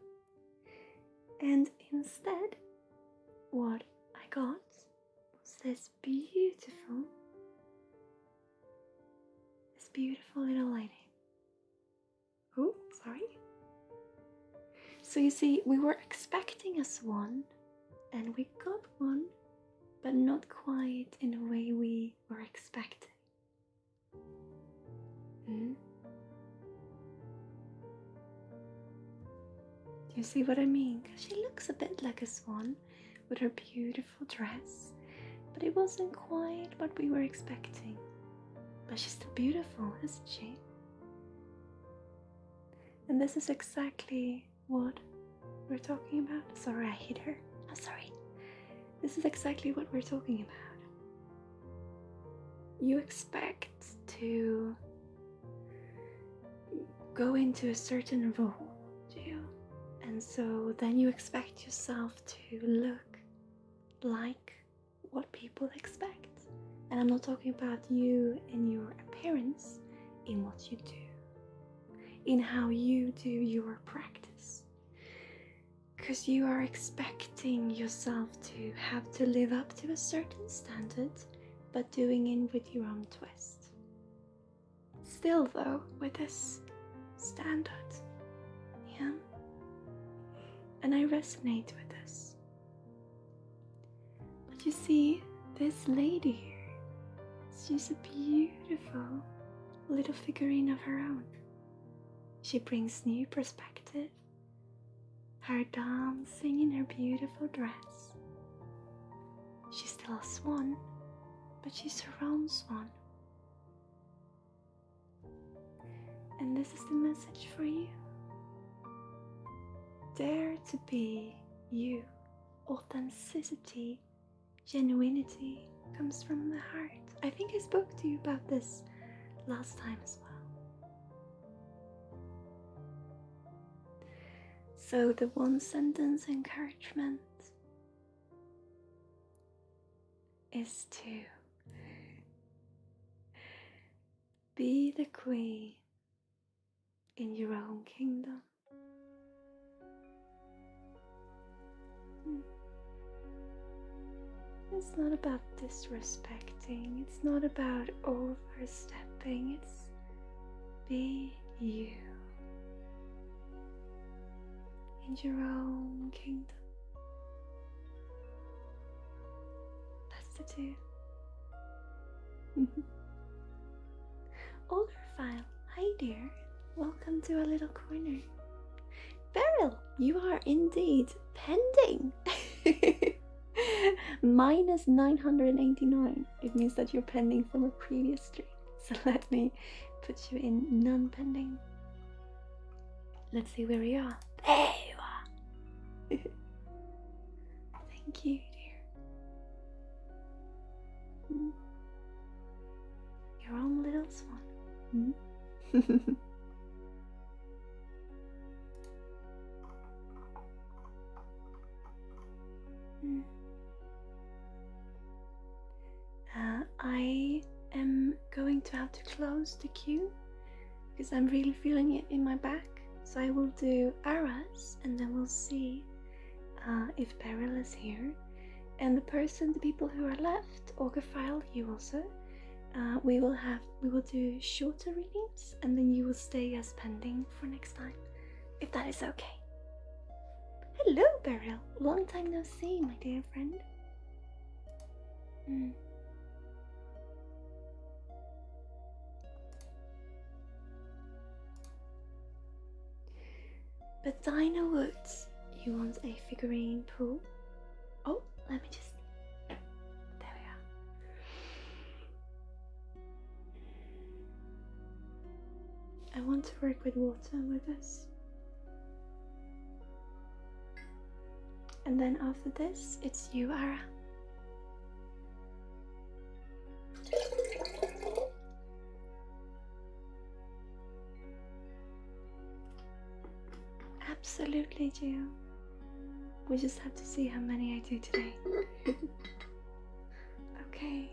And instead, what I got was this beautiful little lady. Oh, sorry. So you see, we were expecting a swan, and we got one, but not quite in the way we were expecting. Do you see what I mean? 'Cause she looks a bit like a swan with her beautiful dress, but it wasn't quite what we were expecting. But she's still beautiful, isn't she? And this is exactly what we're talking about. Sorry, I hit her. I'm sorry. This is exactly what we're talking about. You expect to go into a certain role, do you? And so then you expect yourself to look like what people expect. And I'm not talking about you and your appearance, in what you do, in how you do your practice. Because you are expecting yourself to have to live up to a certain standard, but doing it with your own twist. Still though, with this standard, yeah? And I resonate with this. But you see, this lady here, she's a beautiful little figurine of her own. She brings new perspective, her dancing in her beautiful dress. She's still a swan, but she's her own swan. And this is the message for you. Dare to be you. Authenticity, genuinity comes from the heart. I think I spoke to you about this last time as well. So the one sentence encouragement is to be the queen in your own kingdom. It's not about disrespecting, it's not about overstepping, it's be you in your own kingdom. That's the two. Older file, hi dear, welcome to our little corner. Beryl, you are indeed pending. Minus 989. It means that you're pending from a previous stream. So let me put you in non-pending. Let's see where we are. There you are. Thank you, dear. Your own little swan. I am going to have to close the queue because I'm really feeling it in my back. So I will do Aras and then we'll see if Beryl is here. And the people who are left, Orgaphile, you also, we will do shorter readings and then you will stay as pending for next time, if that is okay. Hello, Beryl. Long time no see, my dear friend. But Dino Woods, you want a figurine pool? Oh, let me just. There we are. I want to work with water with this. And then after this, it's you, Ara. Absolutely, Gio. We just have to see how many I do today. Okay,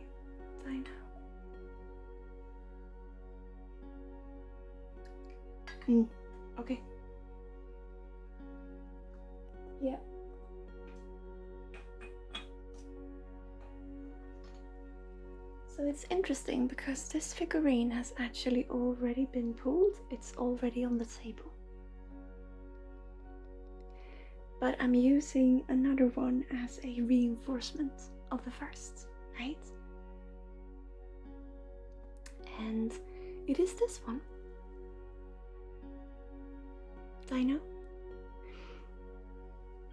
Dino. Okay. Yeah. So it's interesting because this figurine has actually already been pulled. It's already on the table. But I'm using another one as a reinforcement of the first, right? And it is this one. Dino.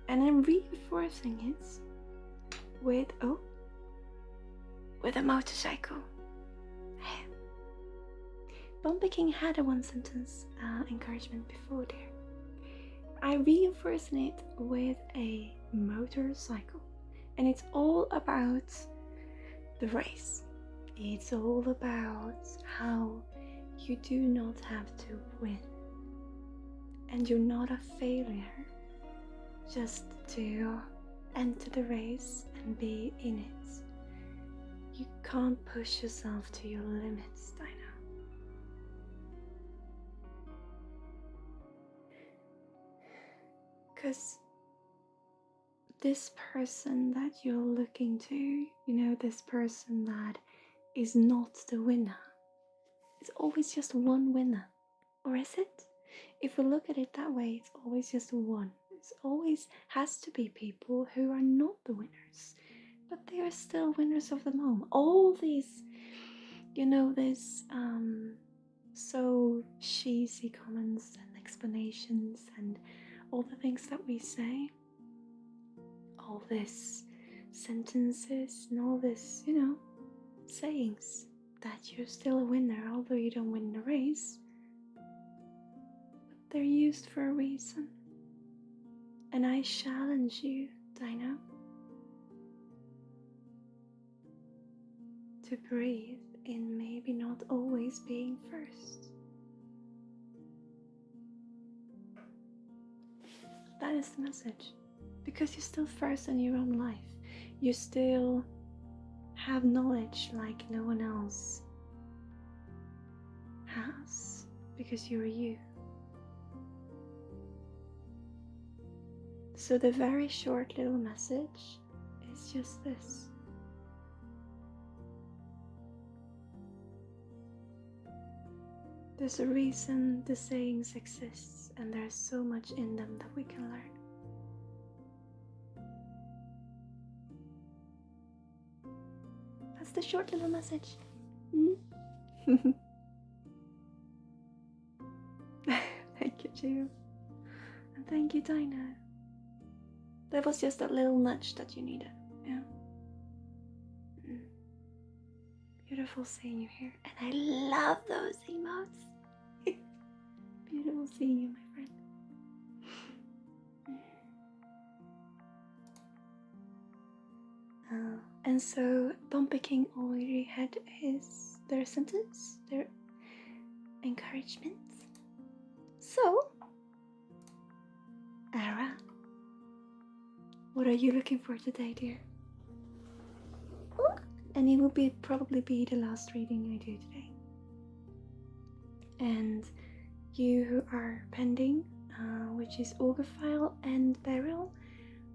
And I'm reinforcing it with, with a motorcycle. Bumpy King had a one sentence encouragement before there. I reinforcing it with a motorcycle, and it's all about the race. It's all about how you do not have to win, and you're not a failure just to enter the race and be in it. You can't push yourself to your limits, Dino. Because this person that you're looking to, this person that is not the winner, it's always just one winner. Or is it? If we look at it that way, it's always just one. It always has to be people who are not the winners, but they are still winners of the moment. All these, this so cheesy comments and explanations and all the things that we say, all this sentences and all this, sayings that you're still a winner although you don't win the race, but they're used for a reason. And I challenge you, Dino, to breathe in maybe not always being first. That is the message. Because you're still first in your own life. You still have knowledge like no one else has. Because you're you. So the very short little message is just this. There's a reason the sayings exist, and there's so much in them that we can learn. That's the short little message. Thank you, Gio. And thank you, Dino. That was just a little nudge that you needed. Yeah. Beautiful seeing you here. And I love those emotes. Beautiful seeing you, my friend. And so Bumpy King already had their sentence, their encouragement. So, Ara, what are you looking for today, dear? And it will probably be the last reading I do today. And you who are pending, which is Orgophile and Beryl,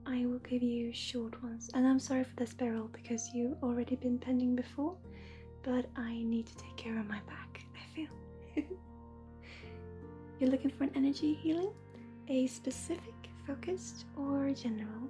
I will give you short ones. And I'm sorry for this, Beryl, because you've already been pending before, but I need to take care of my back, I feel. You're looking for an energy healing? A specific, focused, or general?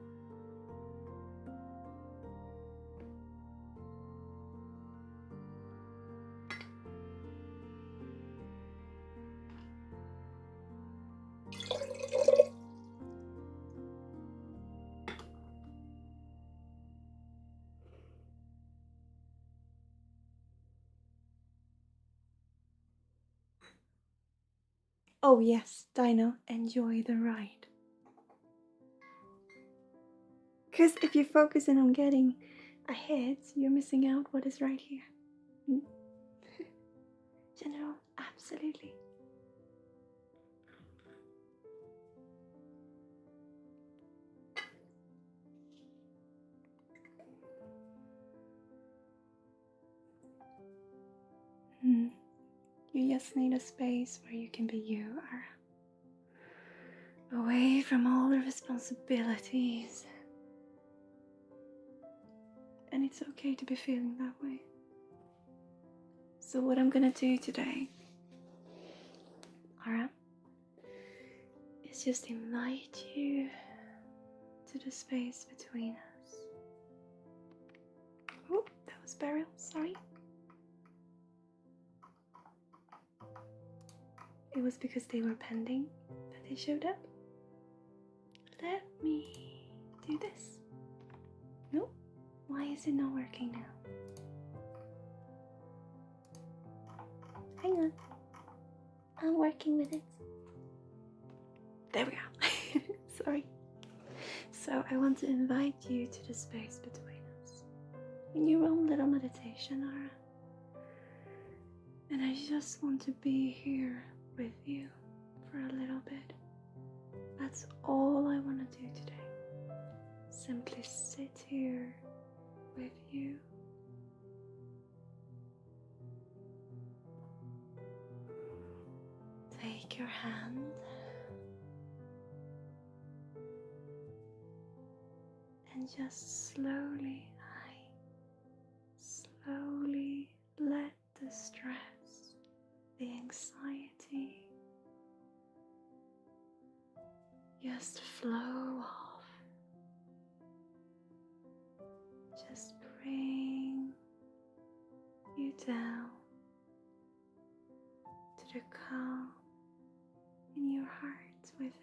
Oh yes, Dino, enjoy the ride. Because if you're focusing on getting ahead, you're missing out what is right here. General, absolutely. You just need a space where you can be you, Ara. Away from all the responsibilities. And it's okay to be feeling that way. So what I'm gonna do today, Ara, is just invite you to the space between us. Oh, that was Beryl, sorry. It was because they were pending that they showed up. Let me do this. Nope. Why is it not working now? Hang on. I'm working with it. There we go. Sorry. So I want to invite you to the space between us. In your own little meditation, Ara. And I just want to be here with you for a little bit. That's all I want to do today. Simply sit here with you. Take your hand and just slowly let the stress, the anxiety just flow off. Just bring you down to the calm in your heart within.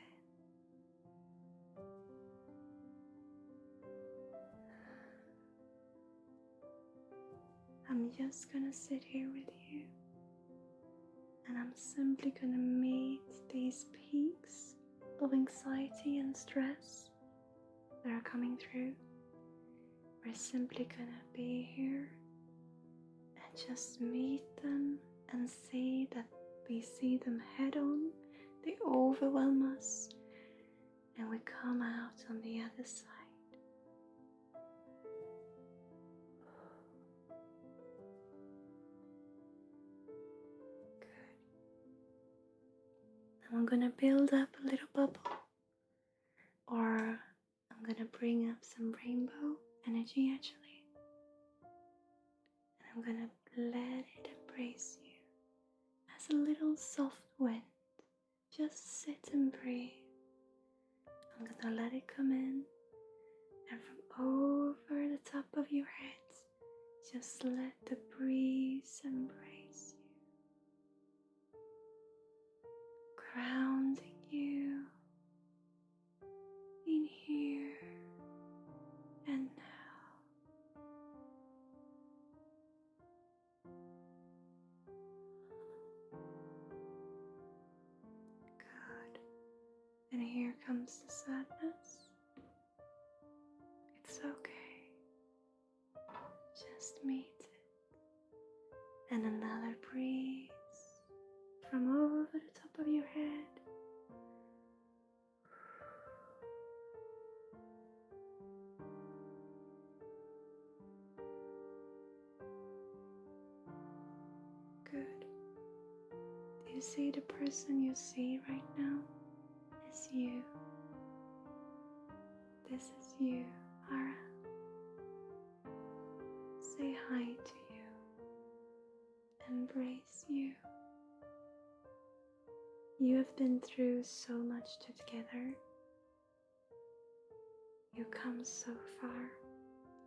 I'm just gonna sit here with you, and I'm simply gonna meet these peaks of anxiety and stress that are coming through. We're simply gonna be here and just meet them and see that we see them head on. They overwhelm us, and we come out on the other side. I'm gonna build up a little bubble, or I'm gonna bring up some rainbow energy actually, and I'm gonna let it embrace you as a little soft wind. Just sit and breathe. I'm gonna let it come in, and from over the top of your head, just let the breeze embrace you, grounding you in here and now. Good. And here comes the sadness. It's okay. Just meet it. And another breeze from over the top of your head. Good. Do you see the person you see right now? Is you. This is you, Ara. Say hi to you. Embrace you. You have been through so much together. You come so far,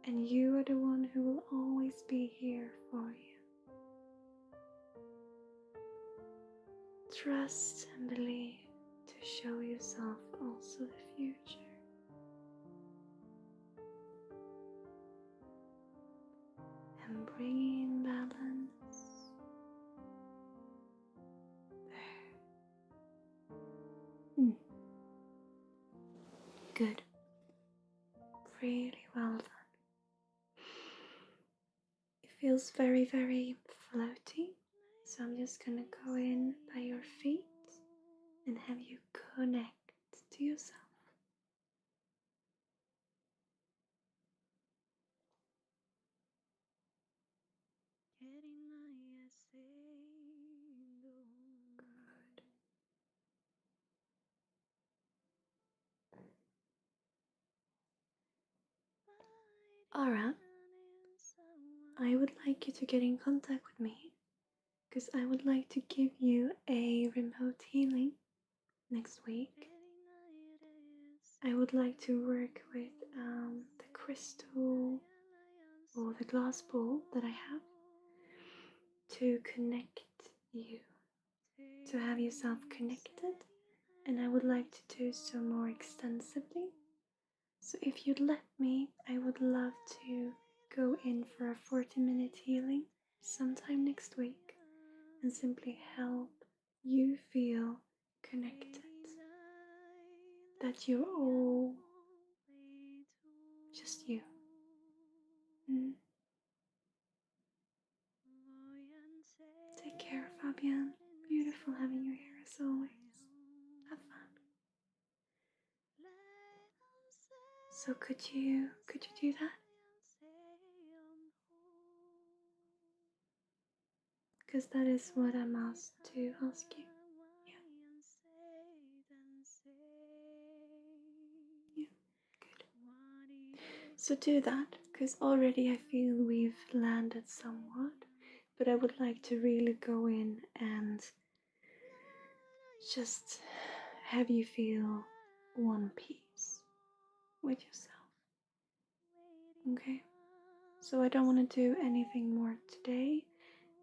and you are the one who will always be here for you. Trust and believe to show yourself also the future. And bring in balance. There. feels very, very floaty. So I'm just gonna go in by your feet and have you connect to yourself. Good. Alright, I would like you to get in contact with me because I would like to give you a remote healing next week. I would like to work with the crystal or the glass ball that I have to connect you, to have yourself connected, and I would like to do so more extensively. So if you'd let me, I would love to go in for a 40-minute healing sometime next week and simply help you feel connected, that you're all just you. Take care, Fabian. Beautiful having you here as always. Have fun. So could you do that? Because that is what I'm asked to ask you. Yeah, good. So do that, because already I feel we've landed somewhat, but I would like to really go in and just have you feel one piece with yourself. Okay? So I don't want to do anything more today.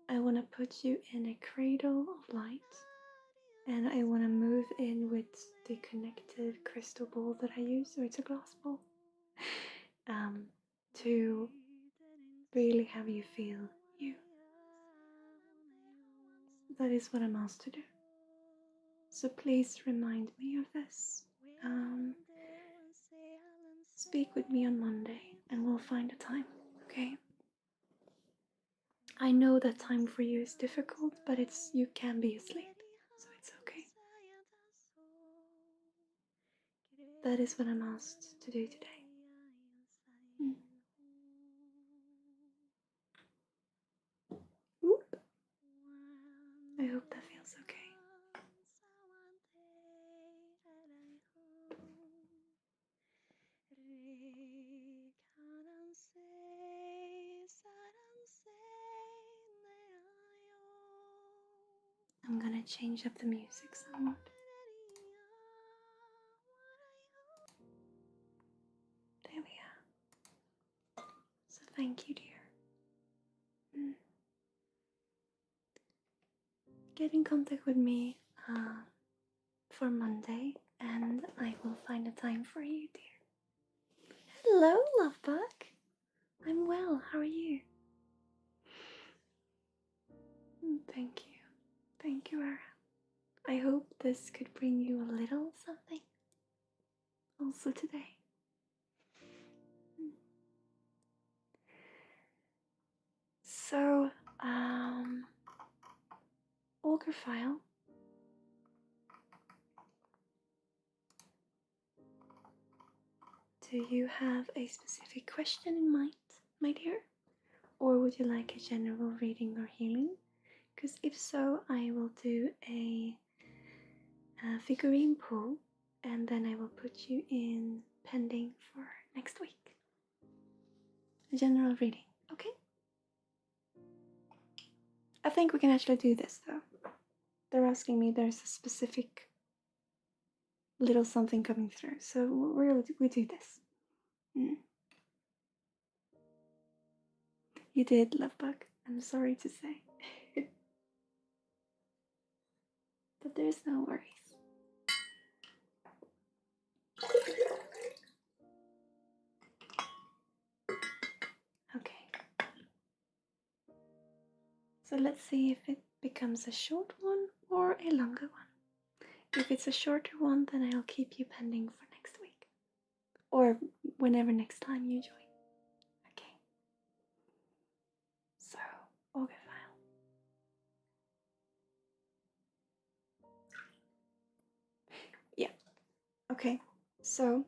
I want to put you in a cradle of light, and I want to move in with the connected crystal ball that I use, or it's a glass ball, to really have you feel you. That is what I'm asked to do. So please remind me of this. Speak with me on Monday and we'll find a time, okay? I know that time for you is difficult, but you can be asleep, so it's okay. That is what I'm asked to do today. Whoop. I hope that feels okay. I'm gonna change up the music somewhat. There we are. So thank you, dear. Get in contact with me for Monday and I will find a time for you, dear. Hello, love bug. I'm well. How are you? Thank you. Thank you, Ara. I hope this could bring you a little something also today. So, Auger file. Do you have a specific question in mind, my dear? Or would you like a general reading or healing? Because if so, I will do a figurine pull and then I will put you in pending for next week. A general reading, okay? I think we can actually do this though. They're asking me, there's a specific little something coming through, so we do this. You did, lovebug. I'm sorry to say. But there's no worries. Okay. So let's see if it becomes a short one or a longer one. If it's a shorter one, then I'll keep you pending for next week. Or whenever next time you join. Okay. Okay, so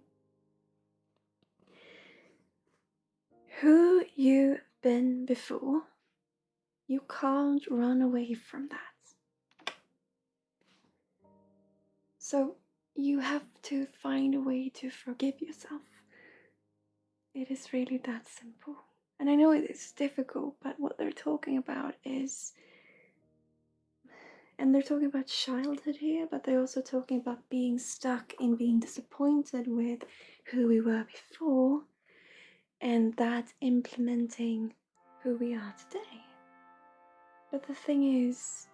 who you've been before, you can't run away from that. So you have to find a way to forgive yourself. It is really that simple. And I know it is difficult, but what they're talking about is, and they're talking about childhood here, but they're also talking about being stuck in being disappointed with who we were before, and that implementing who we are today. But the thing is,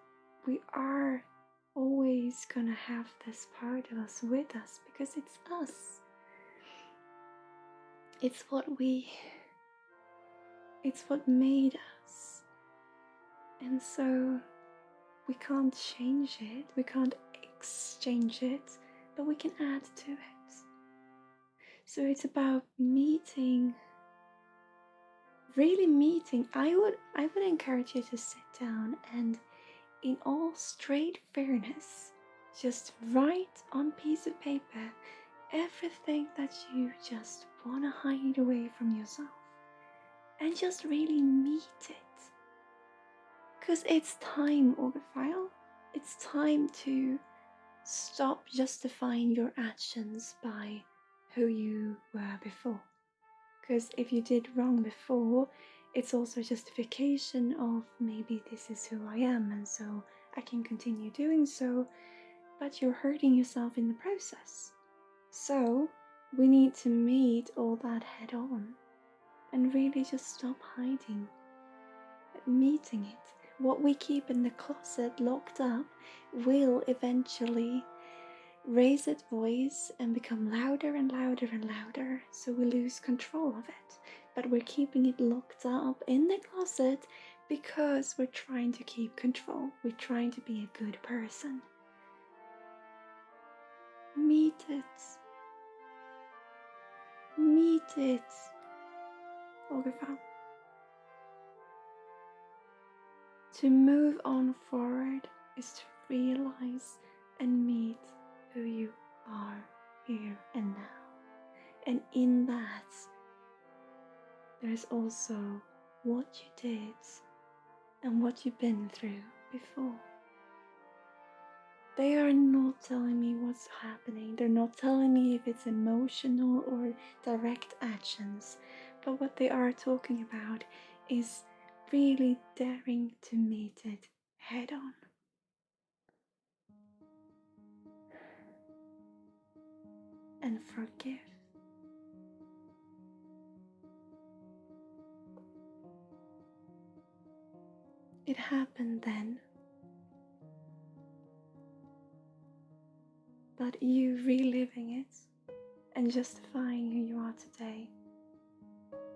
we are always gonna have this part of us with us because it's us. It's what made us. And so we can't change it, we can't exchange it, but we can add to it. So it's about really meeting. I would encourage you to sit down and, in all straight fairness, just write on piece of paper everything that you just want to hide away from yourself, and just really meet it. Because it's time, Orgophile. It's time to stop justifying your actions by who you were before. Because if you did wrong before, it's also justification of maybe this is who I am and so I can continue doing so, but you're hurting yourself in the process. So we need to meet all that head on and really just stop hiding, meeting it. What we keep in the closet locked up will eventually raise its voice and become louder and louder and louder, so we lose control of it. But we're keeping it locked up in the closet because we're trying to keep control. We're trying to be a good person. Meet it. Meet it. Orgophile. To move on forward is to realize and meet who you are here and now. And in that, there's also what you did and what you've been through before. They are not telling me what's happening. They're not telling me if it's emotional or direct actions. But what they are talking about is really daring to meet it head on. And forgive. It happened then. But you reliving it and justifying who you are today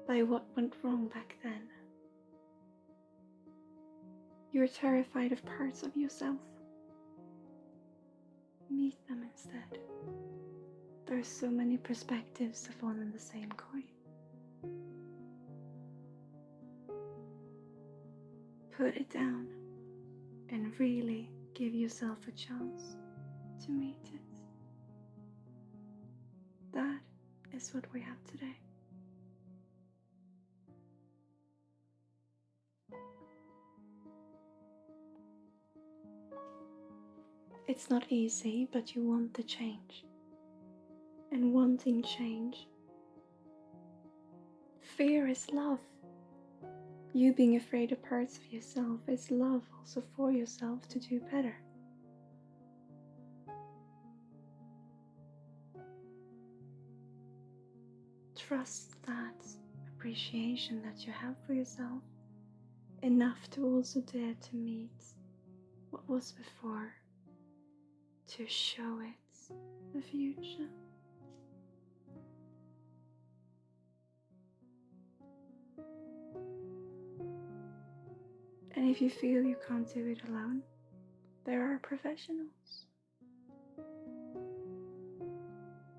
by what went wrong back then. You're terrified of parts of yourself. Meet them instead. There are so many perspectives of one and the same coin. Put it down and really give yourself a chance to meet it. That is what we have today. It's not easy, but you want the change. And wanting change. Fear is love. You being afraid of parts of yourself is love also for yourself to do better. Trust that appreciation that you have for yourself enough to also dare to meet what was before, to show it the future. And if you feel you can't do it alone, there are professionals.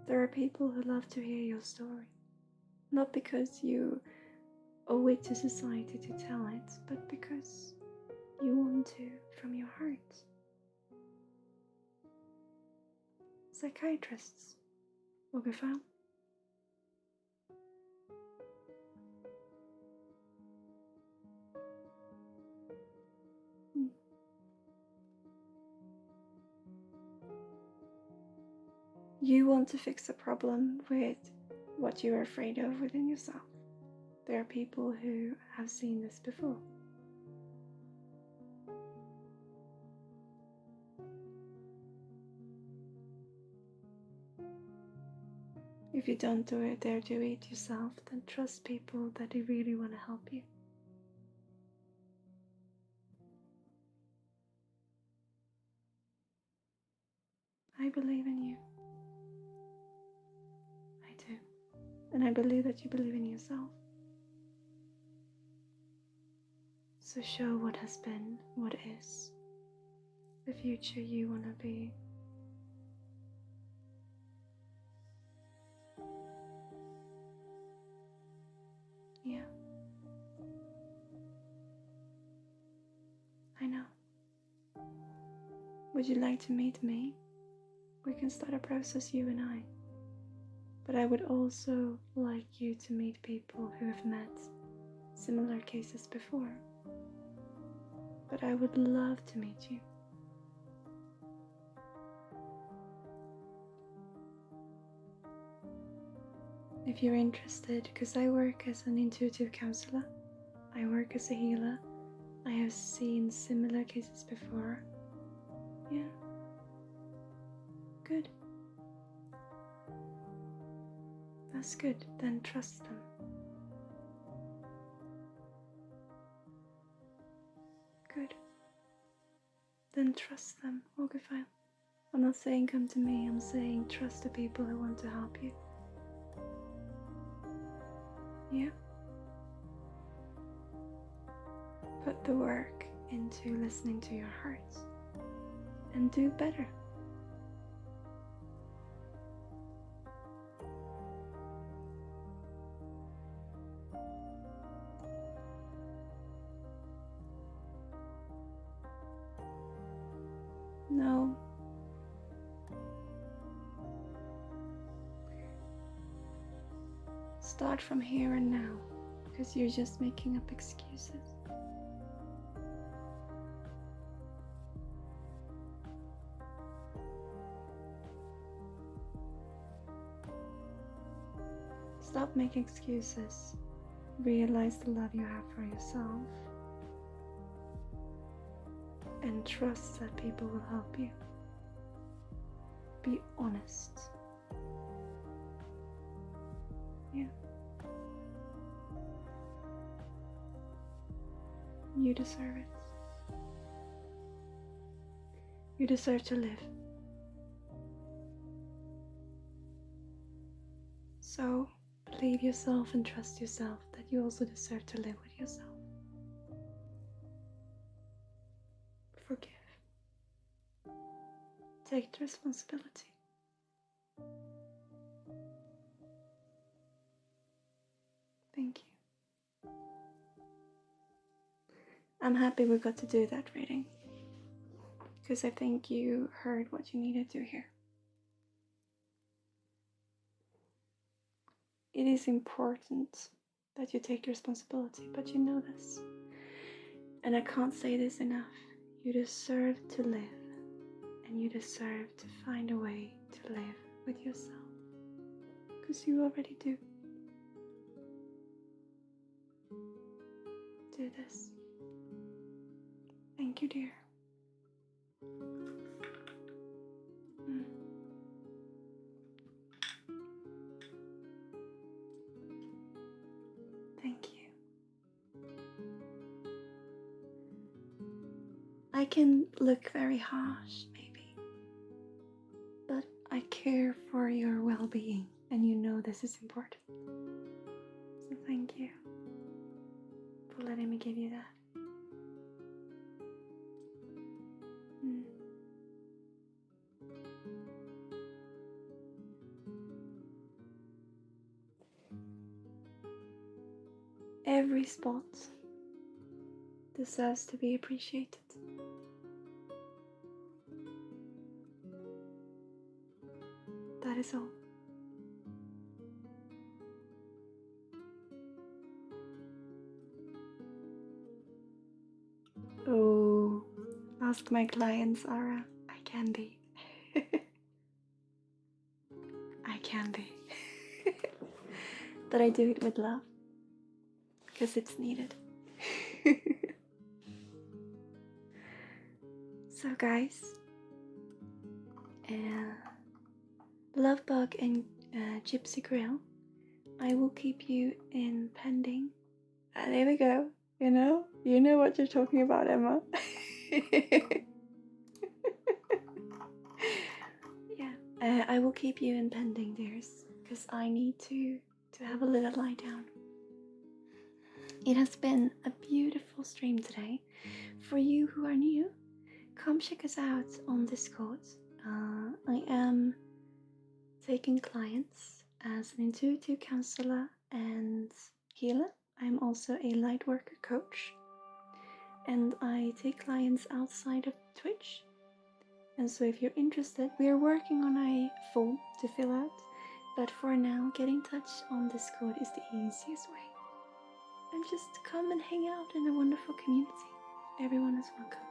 There are people who love to hear your story. Not because you owe it to society to tell it, but because you want to from your heart. Psychiatrists, Ungefär. Mm. You want to fix a problem with what you are afraid of within yourself. There are people who have seen this before. If you don't dare do it yourself, then trust people that they really want to help you. I believe in you. I do. And I believe that you believe in yourself. So show what has been, what is, the future you want to be. Yeah. I know. Would you like to meet me? We can start a process, you and I. But I would also like you to meet people who have met similar cases before. But I would love to meet you. If you're interested, because I work as an intuitive counselor, I work as a healer, I have seen similar cases before. Yeah. Good. That's good, then trust them. Good. Then trust them, okay, fine. I'm not saying come to me, I'm saying trust the people who want to help you. Yeah? Put the work into listening to your heart and do better. No. Start from here and now, because you're just making up excuses. Stop making excuses. Realize the love you have for yourself. And trust that people will help you. Be honest. Yeah. You deserve it. You deserve to live. So, believe yourself and trust yourself that you also deserve to live with yourself. Forgive. Take the responsibility. Thank you. I'm happy we got to do that reading, because I think you heard what you needed to hear. It is important that you take responsibility, but you know this. And I can't say this enough. You deserve to live, and you deserve to find a way to live with yourself, because you already do. Do this. Thank you, dear. Thank you. I can look very harsh, maybe, but I care for your well-being, and you know this is important. So thank you for letting me give you that. Every spot deserves to be appreciated. That is all. Ask my clients, Ara. I can be. I can be. But I do it with love. Because it's needed. So guys, Lovebug and Gypsy Grill, I will keep you in pending. There we go. You know what you're talking about, Emma. Yeah, I will keep you in pending, dears, because I need to have a little lie down. It has been a beautiful stream today. For you who are new, come check us out on Discord. I am taking clients as an intuitive counselor and healer. I'm also a light worker coach, and I take clients outside of Twitch. And so if you're interested, we are working on a form to fill out, but for now, get in touch on Discord is the easiest way. And just come and hang out in a wonderful community. Everyone is welcome.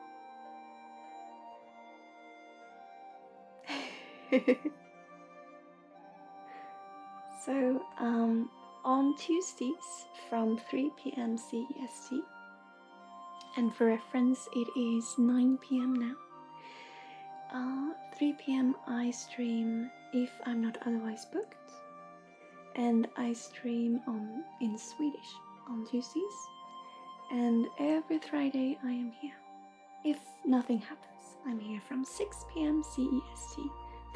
So, on Tuesdays from 3 p.m. CEST, and for reference, it is 9 p.m. now. 3 p.m. I stream if I'm not otherwise booked, and I stream in Swedish on Tuesdays, and every Friday I am here. If nothing happens, I'm here from 6 p.m. CEST,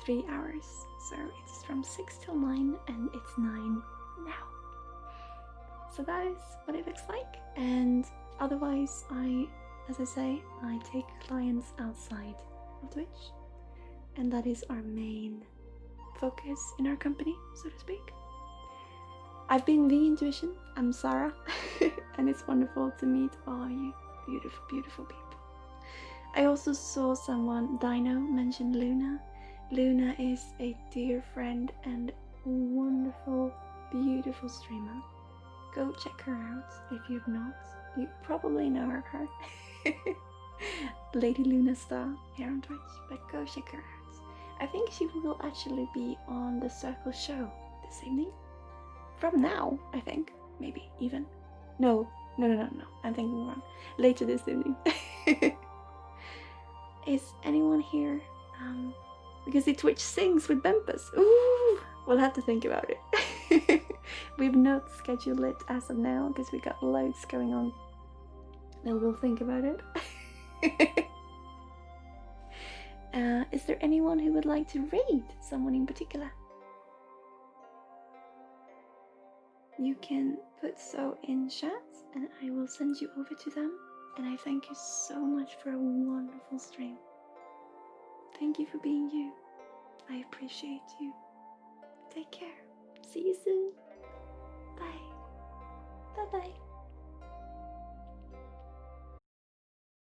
3 hours. So it's from 6 till 9, and it's 9 now. So that is what it looks like. And otherwise, as I say, I take clients outside of Twitch, and that is our main focus in our company, so to speak. I've been The Intuition. I'm Sarah, and it's wonderful to meet all of you beautiful, beautiful people. I also saw someone, Dino, mention Luna. Luna is a dear friend and wonderful, beautiful streamer. Go check her out if you've not. You probably know her. Lady Luna Star here on Twitch, but go check her out. I think she will actually be on the Circle show this evening. From now, I think. Maybe even. No. I'm thinking wrong. Later this evening. Is anyone here? Because the Twitch sings with Bempus. Ooh, we'll have to think about it. We've not scheduled it as of now because we got loads going on. Then we'll think about it. Is there anyone who would like to raid someone in particular? You can put so in chat and I will send you over to them. And I thank you so much for a wonderful stream. Thank you for being you. I appreciate you. Take care. See you soon. Bye. Bye-bye.